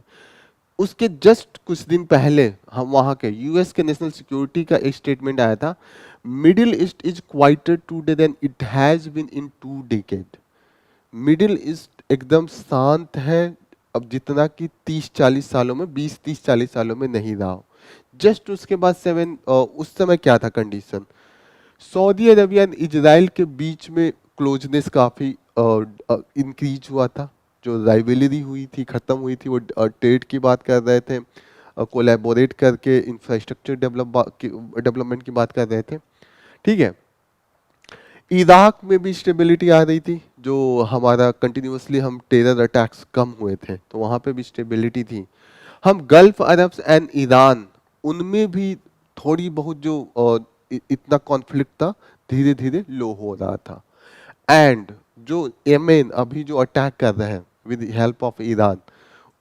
A: उसके जस्ट कुछ दिन पहले हम वहाँ के यूएस के नेशनल सिक्योरिटी का एक स्टेटमेंट आया था, Middle East is quieter today than it has been in 2 decade. Middle East एकदम शांत है अब जितना कि 30-40 सालों में, 20-30-40 सालों में नहीं रहा। जस्ट उसके बाद 7 उस समय क्या था condition, Saudi Arabia and Israel के बीच में क्लोजनेस काफ़ी इंक्रीज हुआ था। जो राइवलरी हुई थी, ख़त्म हुई थी, वो ट्रेड की बात कर रहे थे, कोलैबोरेट करके इंफ्रास्ट्रक्चर डेवलपमेंट की बात कर रहे थे, ठीक है। इराक में भी स्टेबिलिटी आ रही थी, जो हमारा कंटिन्यूसली हम टेरर अटैक्स कम हुए थे तो वहाँ पे भी स्टेबिलिटी थी। हम गल्फ अरब्स एंड ईरान, उनमें भी थोड़ी बहुत जो इतना कॉन्फ्लिक्ट था धीरे धीरे लो हो रहा था। एंड जो यमेन अभी जो अटैक कर रहे हैं विद हेल्प ऑफ ईरान,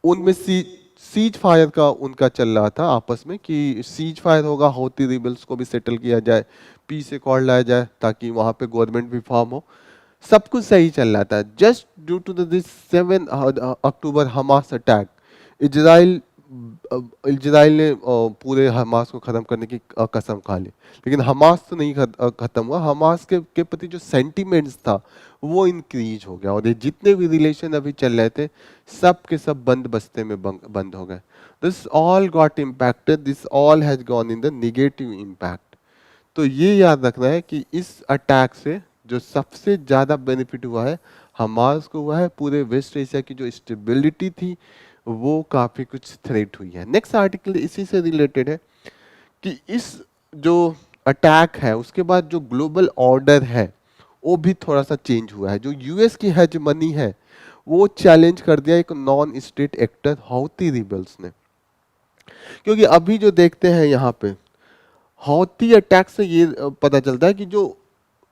A: उनमें सीज फायर का उनका चल रहा था आपस में कि सीज फायर होगा, हौती रिबल्स को भी सेटल किया जाए, पीस एकॉर्ड लाया जाए ताकि वहां पे गवर्नमेंट भी फॉर्म हो। सब कुछ सही चल रहा था। Just due to this 7 October Hamas attack, Israel Israel ने पूरे हमास को खत्म करने की कसम खा ली। लेकिन हमास तो नहीं खत्म हुआ, हमास के प्रति जो सेंटीमेंट्स था वो इंक्रीज हो गया, और ये जितने भी रिलेशन अभी चल रहे थे सब के सब बंद बस्ते में बंद हो गए। This all got impacted, this all has gone in the negative impact. तो ये याद रखना है कि इस अटैक से जो सबसे ज़्यादा बेनिफिट हुआ है हमास को हुआ है, पूरे वेस्ट एशिया की जो स्टेबिलिटी थी वो काफ़ी कुछ थ्रेट हुई है। नेक्स्ट आर्टिकल इसी से रिलेटेड है कि इस जो अटैक है उसके बाद जो ग्लोबल ऑर्डर है वो भी थोड़ा सा चेंज हुआ है। जो यूएस की हेजमनी है वो चैलेंज कर दिया एक नॉन स्टेट एक्टर हौती रिबल्स ने। क्योंकि अभी जो देखते हैं यहाँ पे हौती अटैक से ये पता चलता है कि जो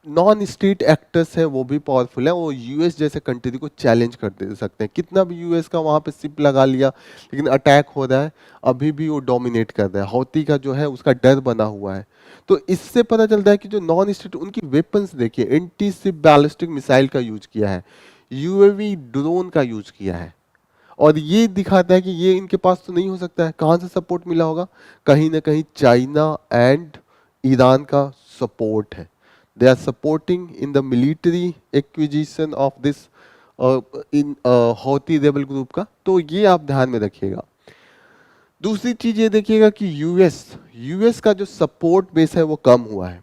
A: नॉन स्टेट एक्टर्स हैं वो भी पावरफुल है, वो यूएस जैसे कंट्री को चैलेंज कर दे सकते हैं। कितना भी यूएस का वहाँ पे सिप लगा लिया लेकिन अटैक हो रहा है, अभी भी वो डोमिनेट कर रहा है। हौती का जो है उसका डर बना हुआ है। तो इससे पता चलता है कि जो नॉन स्टेट, उनकी वेपन्स देखिए, एंटी शिप बैलिस्टिक मिसाइल का यूज किया है, यूएवी ड्रोन का यूज किया है, और ये दिखाता है कि ये इनके पास तो नहीं हो सकता है। कहाँ से सपोर्ट मिला होगा? कहीं ना कहीं चाइना एंड ईरान का सपोर्ट है। They are supporting in the military acquisition of this in हौती rebel group का। तो ये आप ध्यान में रखिएगा। दूसरी चीज ये देखिएगा कि यूएस का जो सपोर्ट बेस है वो कम हुआ है।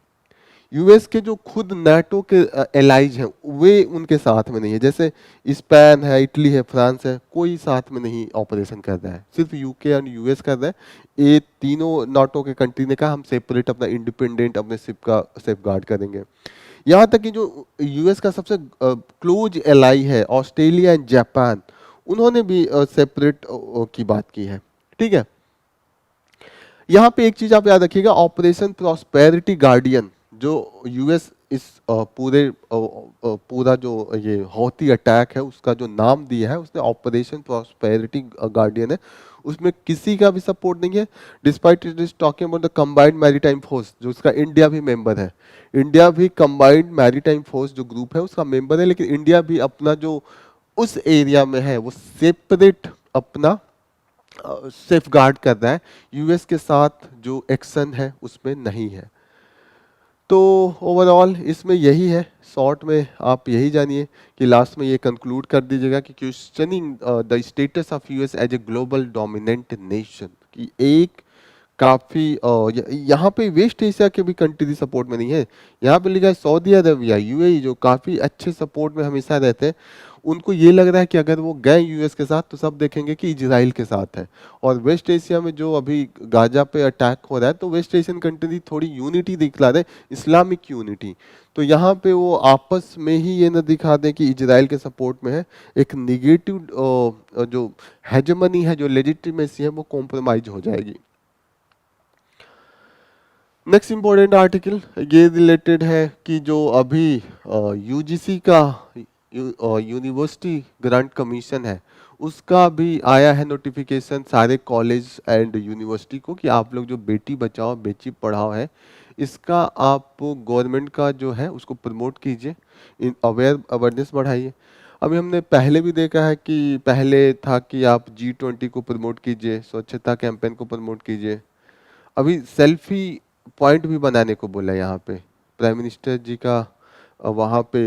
A: यूएस के जो खुद नाटो के एलाइज हैं वे उनके साथ में नहीं है। जैसे स्पेन है, इटली है, फ्रांस है, कोई साथ में नहीं ऑपरेशन कर रहा है, सिर्फ यूके और यूएस कर रहा है। ये तीनों नाटो के कंट्री ने कहा हम सेपरेट अपना इंडिपेंडेंट अपने सिप का सेफ गार्ड करेंगे। यहाँ तक कि जो यूएस का सबसे क्लोज एलाई है ऑस्ट्रेलिया एंड जापान, उन्होंने भी सेपरेट की बात की है। ठीक है, यहाँ पे एक चीज आप याद रखिएगा, ऑपरेशन प्रॉस्पेरिटी गार्डियन जो यूएस इस पूरा जो ये हौती अटैक है उसका जो नाम दिया है उसने ऑपरेशन प्रॉस्पेरिटी गार्डियन है, उसमें किसी का भी सपोर्ट नहीं है। Despite it is talking about the combined maritime force, जो उसका इंडिया भी मेंबर है। इंडिया भी कंबाइंड मैरीटाइम फोर्स जो ग्रुप है उसका मेंबर है, लेकिन इंडिया भी अपना जो उस एरिया में है वो सेपरेट अपना सेफ गार्ड कर रहा है, यूएस के साथ जो एक्शन है उसमें नहीं है। तो ओवरऑल इसमें यही है, शॉर्ट में आप यही जानिए कि लास्ट में ये कंक्लूड कर दीजिएगा कि questioning the status of US as a global dominant nation, कि एक काफ़ी यहाँ पे वेस्ट एशिया के भी कंट्री सपोर्ट में नहीं है। यहाँ पे लिखा है सऊदी अरबिया, यूएई, जो काफ़ी अच्छे सपोर्ट में हमेशा रहते हैं, उनको ये लग रहा है कि अगर वो गए यूएस के साथ तो सब देखेंगे कि इजराइल के साथ है। और वेस्ट एशिया में जो अभी गाजा पे अटैक हो रहा है तो वेस्ट एशियन कंट्री थोड़ी यूनिटी दिखला रहे, इस्लामिक यूनिटी। तो यहाँ पे वो आपस में ही ये न दिखा दें कि इजराइल के सपोर्ट में है, एक निगेटिव जो हेजमनी है, जो लेजिटिमेसी है, वो कॉम्प्रोमाइज हो जाएगी। नेक्स्ट इम्पोर्टेंट आर्टिकल ये रिलेटेड है कि जो अभी यूजीसी का यूनिवर्सिटी ग्रांट कमीशन है उसका भी आया है नोटिफिकेशन सारे कॉलेज एंड यूनिवर्सिटी को कि आप लोग जो बेटी बचाओ बेटी पढ़ाओ है इसका आप गवर्नमेंट का जो है उसको प्रमोट कीजिए, इन अवेयरनेस बढ़ाइए। अभी हमने पहले भी देखा है कि पहले था कि आप G20 को प्रमोट कीजिए, स्वच्छता कैंपेन को प्रमोट कीजिए। अभी सेल्फी पॉइंट भी बनाने को बोला है यहाँ पे, प्राइम मिनिस्टर जी का वहाँ पे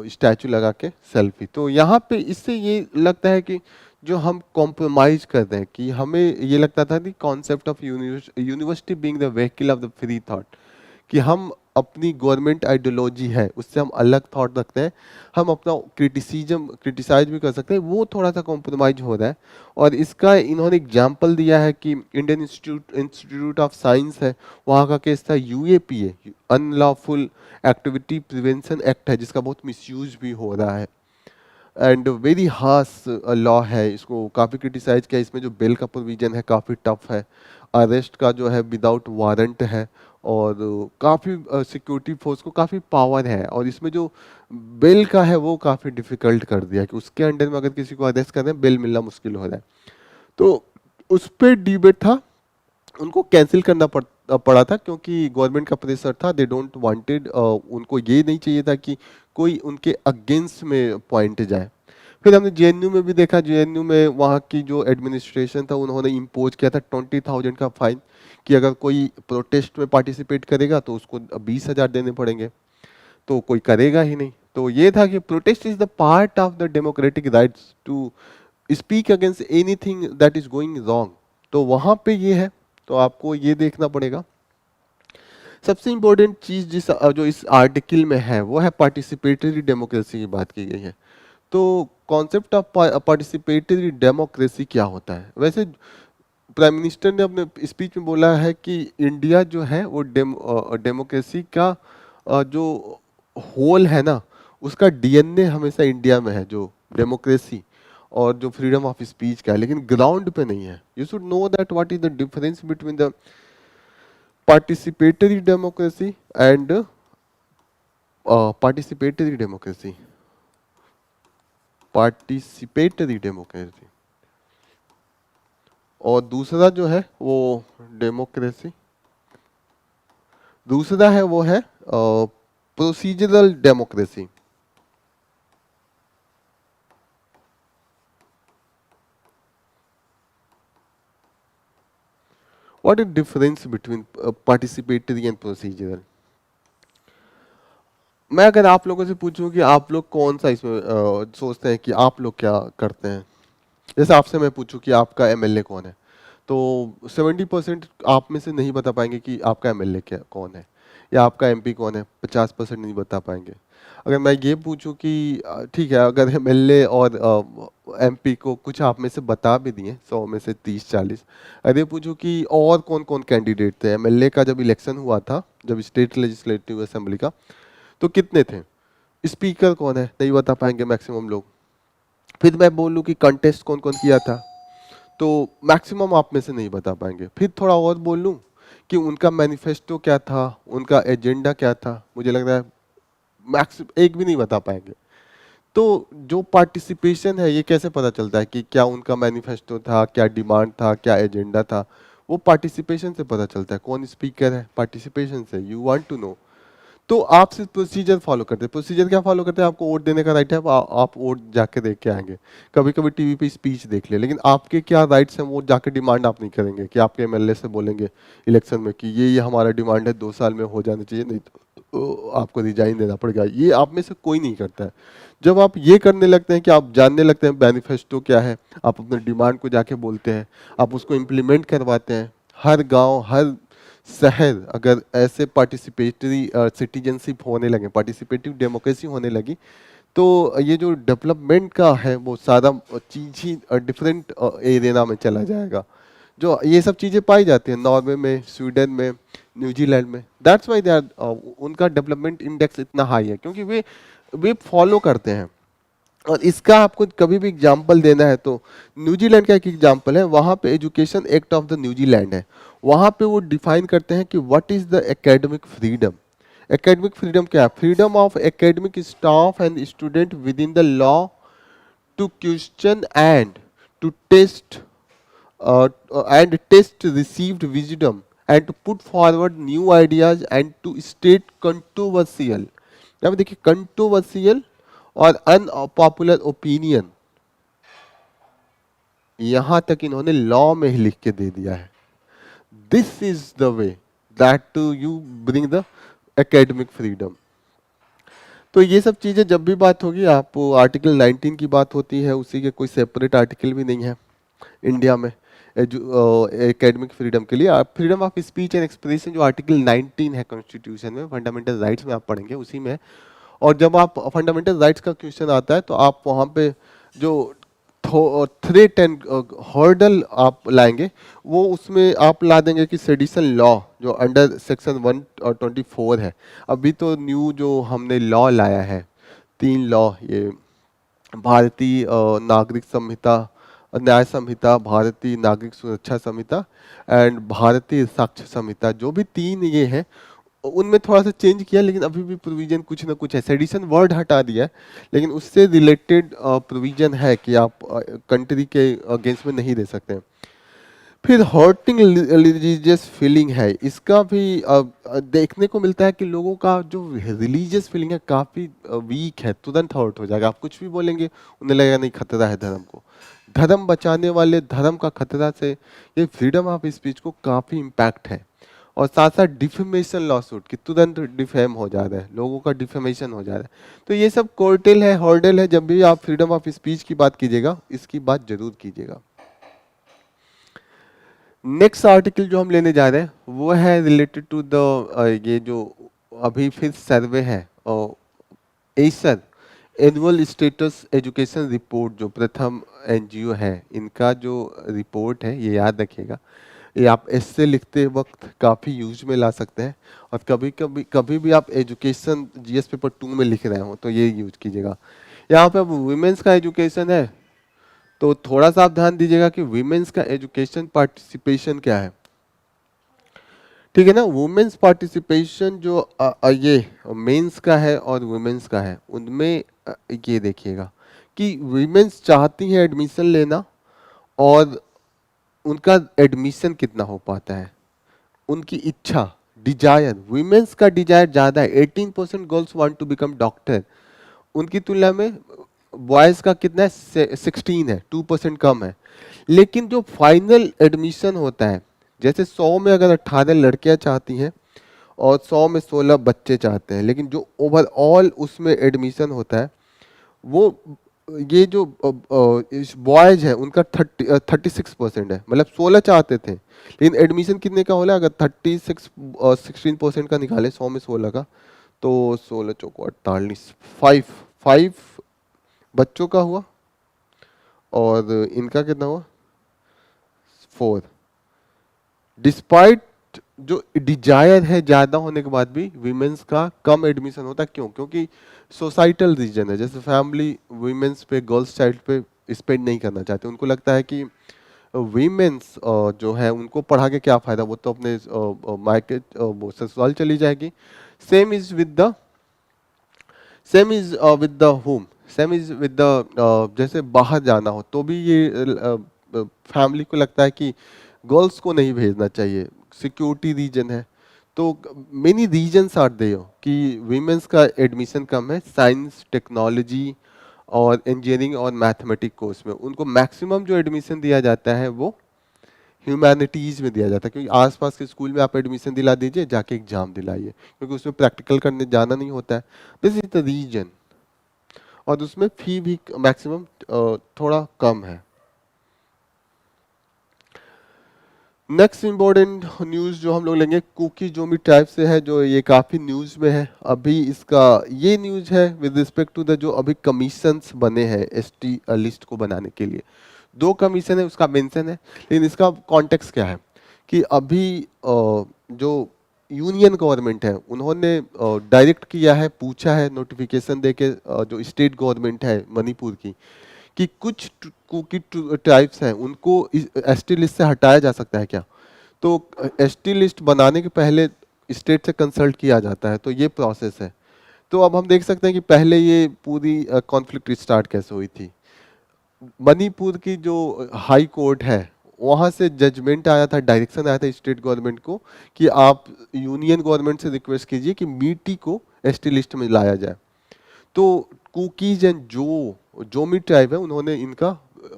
A: स्टैचू लगा के सेल्फी। तो यहाँ पे इससे ये लगता है कि जो हम कॉम्प्रोमाइज कर रहे हैं, कि हमें ये लगता था कि concept of university being the vehicle of the free thought, कि हम अपनी गवर्नमेंट आइडियोलॉजी है उससे हम अलग थॉट रखते हैं, हम अपना क्रिटिसाइज भी कर सकते हैं, वो थोड़ा सा कॉम्प्रोमाइज हो रहा है। और इसका इन्होंने एग्जाम्पल दिया है कि इंडियन इंस्टीट्यूट ऑफ साइंस है, वहाँ का केस था UAPA, unlawful activity prevention act है, जिसका बहुत मिसयूज भी हो रहा है एंड वेरी हार्श लॉ है, इसको काफ़ी क्रिटिसाइज किया। इसमें जो बेल का प्रोविजन है काफ़ी टफ है, अरेस्ट का जो है विदाउट वारंट है, और काफ़ी सिक्योरिटी फोर्स को काफ़ी पावर है, और इसमें जो बेल का है वो काफ़ी डिफिकल्ट कर दिया कि उसके अंडर में अगर किसी को अरेस्ट कर रहे हैं बेल मिलना मुश्किल हो रहा है। तो उस पर डिबेट था, उनको कैंसिल करना पड़ा था क्योंकि गवर्नमेंट का प्रेशर था, दे डोंट वांटेड, उनको ये नहीं चाहिए था कि कोई उनके अगेंस्ट में पॉइंट जाए। फिर हमने जेएनयू में भी देखा, जेएनयू में वहाँ की जो एडमिनिस्ट्रेशन था उन्होंने इम्पोज किया था 20,000 का फाइन, कि अगर कोई प्रोटेस्ट में पार्टिसिपेट करेगा तो उसको 20,000 देने पड़ेंगे, तो कोई करेगा ही नहीं। तो ये था कि protest is the part of the democratic rights to speak against anything that is going wrong. तो वहाँ पे ये है, तो आपको ये देखना पड़ेगा। सबसे इंपॉर्टेंट चीज जो इस आर्टिकल में है वो है पार्टिसिपेटरी डेमोक्रेसी की बात की गई है। तो कॉन्सेप्ट ऑफ पार्टिसिपेटरी डेमोक्रेसी क्या होता है? वैसे प्राइम मिनिस्टर ने अपने स्पीच में बोला है कि इंडिया जो है वो डेमोक्रेसी का जो होल है ना, उसका डीएनए हमेशा इंडिया में है, जो डेमोक्रेसी और जो फ्रीडम ऑफ स्पीच का है, लेकिन ग्राउंड पे नहीं है। You should know that what is the difference between the participatory democracy and participatory democracy, participatory democracy और दूसरा जो है वो डेमोक्रेसी, दूसरा है वो है procedural democracy. What is difference between participatory and procedural? मैं अगर आप लोगों से पूछूं कि आप लोग कौन सा इसमें सोचते हैं कि आप लोग क्या करते हैं, जैसे आपसे मैं पूछूं कि आपका एमएलए कौन है, तो 70% आप में से नहीं बता पाएंगे कि आपका एमएलए क्या कौन है। या आपका एमपी कौन है, 50% नहीं बता पाएंगे। अगर मैं ये पूछूं कि ठीक है, अगर एमएलए और एमपी को कुछ आप में से बता भी दिए 100 में से 30-40, अरे पूछूं कि और कौन कौन कैंडिडेट थे एमएलए का जब इलेक्शन हुआ था, जब स्टेट लेजिस्लेटिव असेंबली का, तो कितने थे। स्पीकर कौन है, नहीं बता पाएंगे मैक्सिमम लोग। फिर मैं बोलूं कि कंटेस्ट कौन कौन किया था, तो मैक्सिमम आप में से नहीं बता पाएंगे। फिर थोड़ा और बोल लूं कि उनका मैनिफेस्टो क्या था, उनका एजेंडा क्या था, मुझे लग रहा है मैक्स एक भी नहीं बता पाएंगे। तो जो पार्टिसिपेशन है, ये कैसे पता चलता है कि क्या उनका मैनिफेस्टो था, क्या डिमांड था, क्या एजेंडा था, वो पार्टिसिपेशन से पता चलता है। कौन स्पीकर है, पार्टिसिपेशन से, यू वांट टू नो। तो आप सिर्फ प्रोसीजर फॉलो करते हैं। प्रोसीजर क्या फॉलो करते हैं, आपको वोट देने का राइट है, आप वोट जाके देख के आएंगे। कभी कभी टीवी पे स्पीच देख ले, लेकिन आपके क्या राइट्स हैं वो जाके डिमांड आप नहीं करेंगे कि आपके एमएलए से बोलेंगे इलेक्शन में कि ये हमारा डिमांड है, 2 साल में हो जाना चाहिए, नहीं तो आपको रिजाइन देना पड़ेगा। ये आप में से कोई नहीं करता है। जब आप ये करने लगते हैं कि आप जानने लगते हैं मैनिफेस्टो क्या है, आप अपने डिमांड को जाके बोलते हैं, आप उसको इम्प्लीमेंट करवाते हैं, हर गांव हर शहर अगर ऐसे पार्टिसिपेटरी सिटीजनशिप होने लगे, पार्टिसिपेटिव डेमोक्रेसी होने लगी, तो ये जो डेवलपमेंट का है वो सारा चीज ही डिफरेंट एरिया में चला जाएगा। जो ये सब चीजें पाई जाती हैं नॉर्वे में, स्वीडन में, न्यूजीलैंड में, दैट्स वाई दे आर, उनका डेवलपमेंट इंडेक्स इतना हाई है, क्योंकि वे फॉलो करते हैं। और इसका आपको कभी भी एग्जाम्पल देना है तो न्यूजीलैंड का एक एग्जाम्पल है, वहाँ पे education act of the New Zealand है। वहाँ पे वो डिफाइन करते हैं कि what is the academic freedom. Academic freedom क्या है, freedom of academic staff and student within the law to question and to test and test received wisdom and to put forward new ideas and to state controversial, यहाँ पे देखिए कंट्रोवर्सियल और अनपॉपुलर ओपिनियन, यहां तक इन्होंने लॉ में ही लिख के दे दिया है। This is the way that you bring the academic freedom. तो ये सब चीजें जब भी बात होगी, आप आर्टिकल 19 की बात होती है, उसी के कोई सेपरेट आर्टिकल भी नहीं है इंडिया में एकेडमिक फ्रीडम के लिए। Freedom of speech and expression जो आर्टिकल 19 है कॉन्स्टिट्यूशन में, फंडामेंटल राइट्स में आप पढ़ेंगे, उसी में है। और जब आप फंडामेंटल राइट्स का क्वेश्चन आता है तो आप वहाँ पे जो थ्रेट एंड हर्डल आप लाएंगे, वो उसमें आप ला देंगे कि सेडिशन लॉ जो अंडर सेक्शन 124 है। अभी तो न्यू जो हमने लॉ लाया है, 3 लॉ, ये भारतीय नागरिक संहिता, न्याय संहिता, भारतीय नागरिक सुरक्षा संहिता एंड भारतीय साक्ष्य संहिता, जो भी 3 ये हैं, उनमें थोड़ा सा चेंज किया, लेकिन अभी भी प्रोविजन कुछ ना कुछ है। सेडिशन वर्ड हटा दिया है, लेकिन उससे रिलेटेड प्रोविजन है कि आप कंट्री के अगेंस्ट में नहीं दे सकते हैं। फिर हर्टिंग रिलीजियस फीलिंग है, इसका भी देखने को मिलता है कि लोगों का जो रिलीजियस फीलिंग है काफ़ी वीक है, तुरंत हर्ट हो जाएगा। आप कुछ भी बोलेंगे उन्हें लगेगा नहीं, खतरा है धर्म को। धर्म बचाने वाले, धर्म का खतरा से ये फ्रीडम ऑफ स्पीच को काफ़ी इम्पैक्ट है। और साथ साथ डिफेमेशन लॉसूट कि तुरंत डिफेम हो जा रहा है, लोगों का डिफेमेशन हो जा रहा है। तो ये सब कोर्टेल है, हॉर्डल है। जब भी आप फ्रीडम ऑफ स्पीच की बात कीजिएगा, इसकी बात जरूर कीजिएगा। नेक्स्ट आर्टिकल जो हम लेने जा रहे हैं वो है रिलेटेड टू द ये जो अभी फिर सर्वे है, Acer annual status education report, जो प्रथम एनजीओ है, इनका जो रिपोर्ट है, ये याद रखिएगा, ये आप ऐसे लिखते वक्त काफ़ी यूज में ला सकते हैं। और कभी भी आप एजुकेशन जीएस पेपर 2 में लिख रहे हो तो ये यूज कीजिएगा। यहाँ पे अब वुमेन्स का एजुकेशन है, तो थोड़ा सा आप ध्यान दीजिएगा कि वुमेन्स का एजुकेशन पार्टिसिपेशन क्या है। ठीक है ना, वुमेन्स पार्टिसिपेशन जो ये मेंस का है और वुमेन्स का है, उनमें ये देखिएगा कि वुमेन्स चाहती हैं एडमिशन लेना, और उनका एडमिशन कितना हो पाता है, उनकी इच्छा, डिजायर, वुमेन्स का डिजायर ज़्यादा है। 18% girls want to become doctor, उनकी तुलना में बॉयज़ का कितना है, 16 है, 2% कम है। लेकिन जो फाइनल एडमिशन होता है, जैसे 100 में अगर 18 लड़कियां चाहती हैं और 100 में 16 बच्चे चाहते हैं, लेकिन जो ओवरऑल उसमें एडमिशन होता है वो ये जो बॉयज है उनका 36% है, मतलब 16 चाहते थे, लेकिन एडमिशन कितने का होला, अगर 16% का निकाले 100 में 16 का, तो 16 चौको 48, 5 बच्चों का हुआ, और इनका कितना हुआ 4। डिस्पाइट जो डिजायर है ज्यादा होने के बाद भी वीमेंस का कम एडमिशन होता है, क्यों? क्योंकि सोसाइटल रीजन है, जैसे फैमिली वीमेंस पे, गर्ल्स चाइल्ड पे स्पेंड नहीं करना चाहते, उनको लगता है कि वीमेंस जो है उनको पढ़ा के क्या फायदा, वो तो अपने मायके वो ससुराल चली जाएगी। Same is with the same is with the home, same is with the, जैसे बाहर जाना हो तो भी ये फैमिली को लगता है कि गर्ल्स को नहीं भेजना चाहिए, सिक्योरिटी रीजन है। तो मेनी रीजन्स आर देयर कि वीमेंस का एडमिशन कम है साइंस, टेक्नोलॉजी और इंजीनियरिंग और मैथमेटिक कोर्स में। उनको मैक्सिमम जो एडमिशन दिया जाता है वो ह्यूमैनिटीज में दिया जाता है, क्योंकि आसपास के स्कूल में आप एडमिशन दिला दीजिए, जाके एग्जाम दिलाइए, क्योंकि उसमें प्रैक्टिकल करने जाना नहीं होता है। This is the reason. और उसमें फी भी मैक्सिमम थोड़ा कम है। नेक्स्ट इम्पोर्टेंट न्यूज़ जो हम लोग लेंगे कुकी जोमी टाइप से है, जो ये काफ़ी न्यूज़ में है अभी। इसका ये न्यूज़ है विद रिस्पेक्ट टू द जो अभी कमीशंस बने हैं एसटी लिस्ट को बनाने के लिए। 2 कमीशन है, उसका मेंशन है, लेकिन इसका कॉन्टेक्स्ट क्या है कि अभी जो यूनियन गवर्नमेंट है उन्होंने डायरेक्ट किया है, पूछा है नोटिफिकेशन देके जो स्टेट गवर्नमेंट है मणिपुर की, कि कुछ कुकी टाइप्स हैं उनको एसटी लिस्ट से हटाया जा सकता है क्या? तो एसटी लिस्ट बनाने के पहले स्टेट से कंसल्ट किया जाता है, तो ये प्रोसेस है। तो अब हम देख सकते हैं कि पहले ये पूरी कॉन्फ्लिक्ट स्टार्ट कैसे हुई थी। मणिपुर की जो हाई कोर्ट है वहाँ से जजमेंट आया था, डायरेक्शन आया था स्टेट गवर्नमेंट को कि आप यूनियन गवर्नमेंट से रिक्वेस्ट कीजिए कि मीटी को एसटी लिस्ट में लाया जाए। तो कुकीज एंड जोमी ट्राइब है, उन्होंने इनका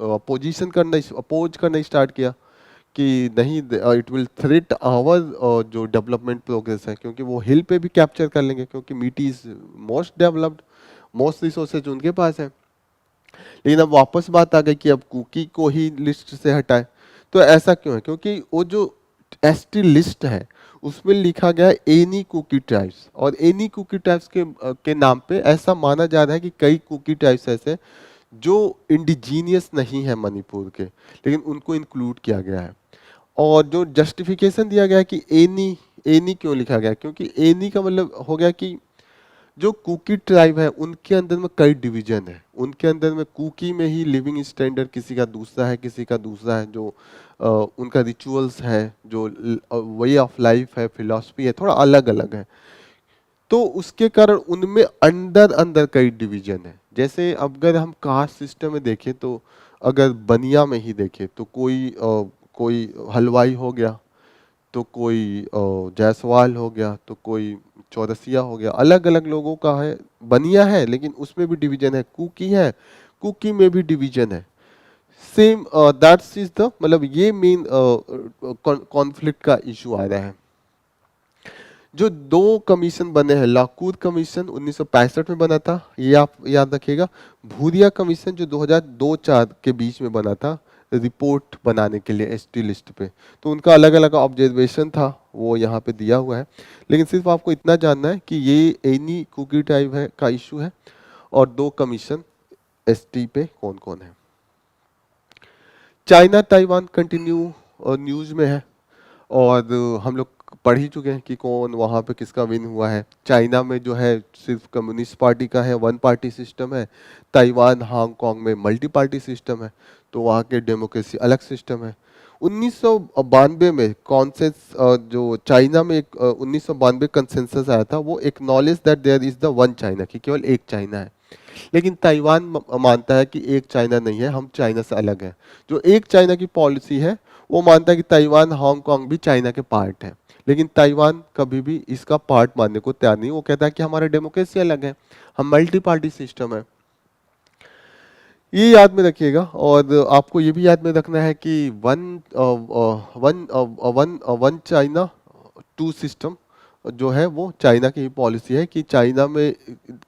A: अपोजिशन करना, अपोज करना स्टार्ट किया कि नहीं, इट विल थ्रेट आवर जो डेवलपमेंट प्रोग्रेस है, क्योंकि वो हिल पे भी कैप्चर कर लेंगे, क्योंकि मीटी is most developed, most resources उनके पास है। लेकिन अब वापस बात आ गई कि अब कुकी को ही लिस्ट से हटाए। तो ऐसा क्यों है? क्योंकि वो जो एसटी लिस्ट है उसमें लिखा गया है एनी कुकी ट्राइब्स, और एनी कुकी ट्राइब्स के नाम पे ऐसा माना जा रहा है कि कई कुकी ट्राइब्स ऐसे जो इंडिजीनियस नहीं है मणिपुर के, लेकिन उनको इंक्लूड किया गया है। और जो जस्टिफिकेशन दिया गया है कि एनी, एनी क्यों लिखा गया है, क्योंकि एनी का मतलब हो गया कि जो कुकी ट्राइब है उनके अंदर में कई डिवीजन है, उनके अंदर में कुकी में ही लिविंग स्टैंडर्ड किसी का दूसरा है, किसी का दूसरा है, जो उनका रिचुअल्स है, जो वे ऑफ लाइफ है, फिलॉसफी है, थोड़ा अलग अलग है। तो उसके कारण उनमें अंदर अंदर कई डिवीजन है। जैसे अगर हम कास्ट सिस्टम में देखें, तो अगर बनिया में ही देखें तो कोई हलवाई हो गया, तो कोई जायसवाल हो गया, तो कोई चौरसिया हो गया, अलग अलग लोगों का है। बनिया है लेकिन उसमें भी डिवीजन है, कुकी है, कुकी में भी डिवीजन है। सेम दैट्स इज द, मतलब ये मेन कॉन्फ्लिक्ट का इशू आ रहा है। जो 2 कमीशन बने हैं, लाकूर कमीशन 1965 में बना था, ये आप याद रखिएगा। भूरिया कमीशन जो 2002-4 के बीच में बना था रिपोर्ट बनाने के लिए एसटी लिस्ट पे, तो उनका अलग अलग ऑब्जर्वेशन था, वो यहाँ पे दिया हुआ है। लेकिन सिर्फ आपको इतना जानना है कि ये एनी कुकी टाइप है का इशू है, और 2 कमीशन एसटी पे कौन कौन है। चाइना ताइवान कंटिन्यू न्यूज में है, और हम लोग पढ़ ही चुके हैं कि कौन वहाँ पे किसका विन हुआ है। चाइना में जो है सिर्फ कम्युनिस्ट पार्टी का है, 1 पार्टी सिस्टम है। ताइवान हांगकांग में मल्टी पार्टी सिस्टम है, तो वहाँ के डेमोक्रेसी अलग सिस्टम है। 1992 में कॉन्सेंस जो चाइना में एक 1992 कंसेंसस आया था, वो acknowledge that there is the one China, कि केवल एक चाइना है। लेकिन ताइवान मानता है कि एक चाइना नहीं है, हम चाइना से अलग है। जो एक चाइना की पॉलिसी है वो मानता है कि ताइवान हांगकांग भी चाइना के पार्ट है, लेकिन ताइवान कभी भी इसका पार्ट मानने को तैयार नहीं। वो कहता है कि हमारा डेमोक्रेसी अलग है, हम मल्टी पार्टी सिस्टम है। ये याद में रखिएगा। और आपको ये भी याद में रखना है कि one one one one China 2 system जो है वो चाइना की ही पॉलिसी है कि चाइना में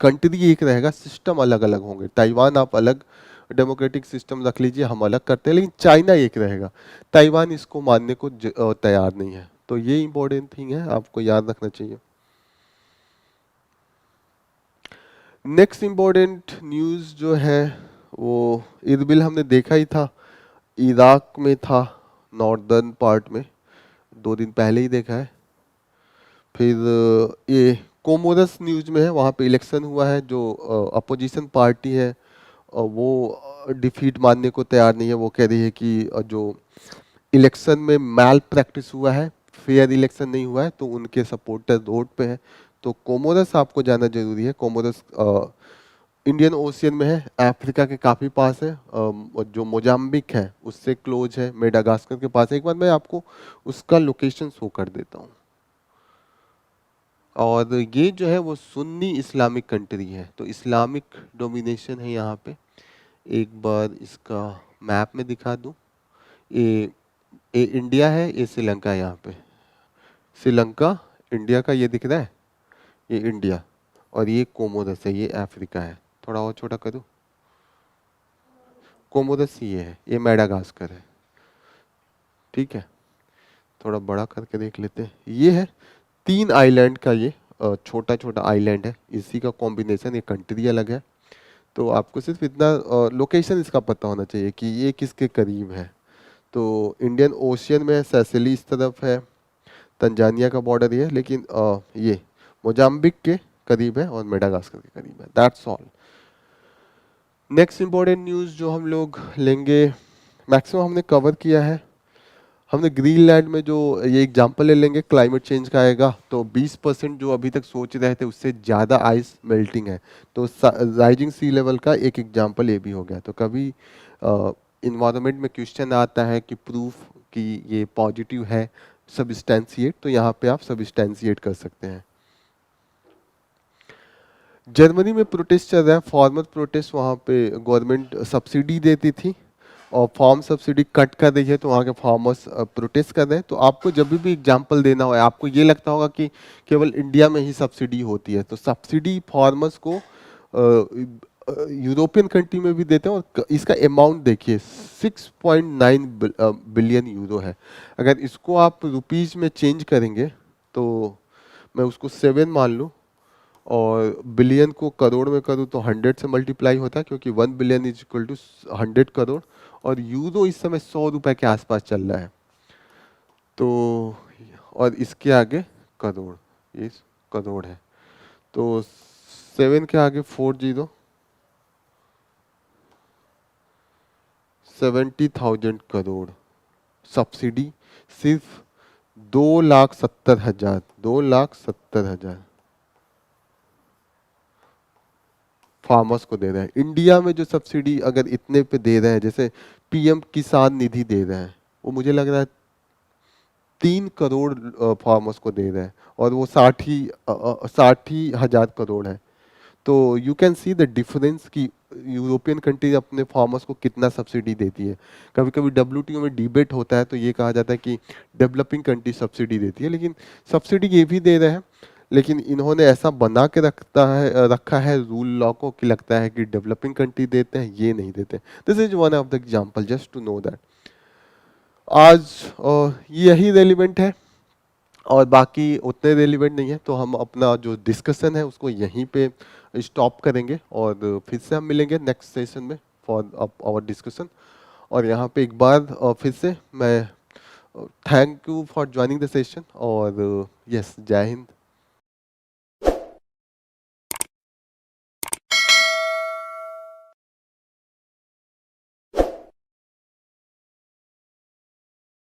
A: कंट्री एक रहेगा, सिस्टम अलग अलग होंगे। ताइवान आप अलग डेमोक्रेटिक सिस्टम रख लीजिए, हम अलग करते हैं, लेकिन चाइना एक रहेगा। ताइवान इसको मानने को तैयार नहीं है। तो ये इंपॉर्टेंट थिंग है, आपको याद रखना चाहिए। नेक्स्ट इंपॉर्टेंट न्यूज़ जो है वो इरबिल हमने देखा ही था, इराक में था, नॉर्दर्न पार्ट में 2 दिन पहले ही देखा है। फिर ये कोमोरस न्यूज में है, वहाँ पे इलेक्शन हुआ है, जो अपोजिशन पार्टी है वो डिफीट मानने को तैयार नहीं है। वो कह रही है कि जो इलेक्शन में मैल प्रैक्टिस हुआ है, फेयर इलेक्शन नहीं हुआ है, तो उनके सपोर्टर रोड पे है। तो कोमोरस आपको जाना जरूरी है। कोमोरस इंडियन ओशियन में है, अफ्रीका के काफ़ी पास है। और जो मोजाम्बिक है उससे क्लोज है, मेडागास्कर के पास है। एक बार मैं आपको उसका लोकेशन शो कर देता हूँ। और ये जो है वो सुन्नी इस्लामिक कंट्री है, तो इस्लामिक डोमिनेशन है यहाँ पे। एक बार इसका मैप में दिखा दूँ। ये इंडिया है, ये श्रीलंका है। यहाँ पे श्रीलंका इंडिया का ये दिख रहा है, ये इंडिया, और ये कोमोरस है, ये अफ्रीका है। थोड़ा और छोटा करूँ, कोमोरस ये है, ये मेडागास्कर है। ठीक है, थोड़ा बड़ा करके देख लेते हैं। ये है 3 आइलैंड का, ये छोटा छोटा आइलैंड है, इसी का कॉम्बिनेशन। ये कंट्री अलग है। तो आपको सिर्फ इतना लोकेशन इसका पता होना चाहिए कि ये किसके करीब है। तो इंडियन ओशियन में सेसिली इस तरफ है, तंजानिया का बॉर्डर ये है, लेकिन ये मोजाम्बिक के करीब है और मेडागास्कर के करीब है। That's all. Next important news जो हम लोग लेंगे, मैक्सिमम हमने कवर किया है। हमने ग्रीनलैंड में जो ये एग्जांपल ले लेंगे, क्लाइमेट चेंज का आएगा, तो 20% जो अभी तक सोच रहे थे उससे ज़्यादा आइस मेल्टिंग है। तो राइजिंग सी लेवल का एक एग्जांपल ये भी हो गया। तो कभी इन्वायरमेंट में क्वेश्चन आता है कि प्रूफ कि ये पॉजिटिव है, सबस्टेंशिएट, तो यहाँ पे आप सबस्टेंशिएट कर सकते हैं। जर्मनी में प्रोटेस्ट चल रहा है, फार्मर प्रोटेस्ट। वहाँ पे गवर्नमेंट सब्सिडी देती थी और फार्म सब्सिडी कट कर रही है, तो वहाँ के फार्मर्स प्रोटेस्ट कर रहे हैं। तो आपको जब भी एग्जांपल देना हो, आपको ये लगता होगा कि केवल इंडिया में ही सब्सिडी होती है, तो सब्सिडी फार्मर्स को यूरोपियन कंट्री में भी देते हैं। और इसका अमाउंट देखिए, 6.9 बिलियन यूरो है। अगर इसको आप रुपीज़ में चेंज करेंगे, तो मैं उसको 7 मान लूँ और बिलियन को करोड़ में करूँ तो 100 से मल्टीप्लाई होता है, क्योंकि 1 billion is equal to 100 crore. और यूरो इस समय 100 रुपए के आसपास चल रहा है। तो और इसके आगे करोड़, ये करोड़ है। तो 7 के आगे 40, 70,000 करोड़ सब्सिडी, सिर्फ 2,70,000, 2,70,000 फार्मर्स को दे रहे हैं। इंडिया में जो सब्सिडी अगर इतने पे दे रहे हैं, जैसे पीएम किसान निधि दे रहे हैं, वो मुझे लग रहा है 3 करोड़ फार्मर्स को दे रहे हैं, और वो 60,000 करोड़ है। तो you can see the difference कि यूरोपियन कंट्री अपने फार्मर्स को कितना सब्सिडी देती है। कभी कभी डब्ल्यूटीओ में डिबेट होता है, तो ये कहा जाता है कि डेवलपिंग कंट्री सब्सिडी देती है, लेकिन सब्सिडी ये भी दे रहे हैं। लेकिन इन्होंने ऐसा बना के रखा है रूल लॉ को, कि लगता है कि डेवलपिंग कंट्री देते हैं, ये नहीं देते। This is one of the example, just to know that. आज यही रेलिवेंट है और बाकी उतने रेलिवेंट नहीं है। तो हम अपना जो डिस्कशन है उसको यहीं पे स्टॉप करेंगे, और फिर से हम मिलेंगे नेक्स्ट सेशन में फॉर आवर डिस्कशन। और यहाँ पे एक बार फिर से मैं thank you for joining the session, और यस, जय हिंद।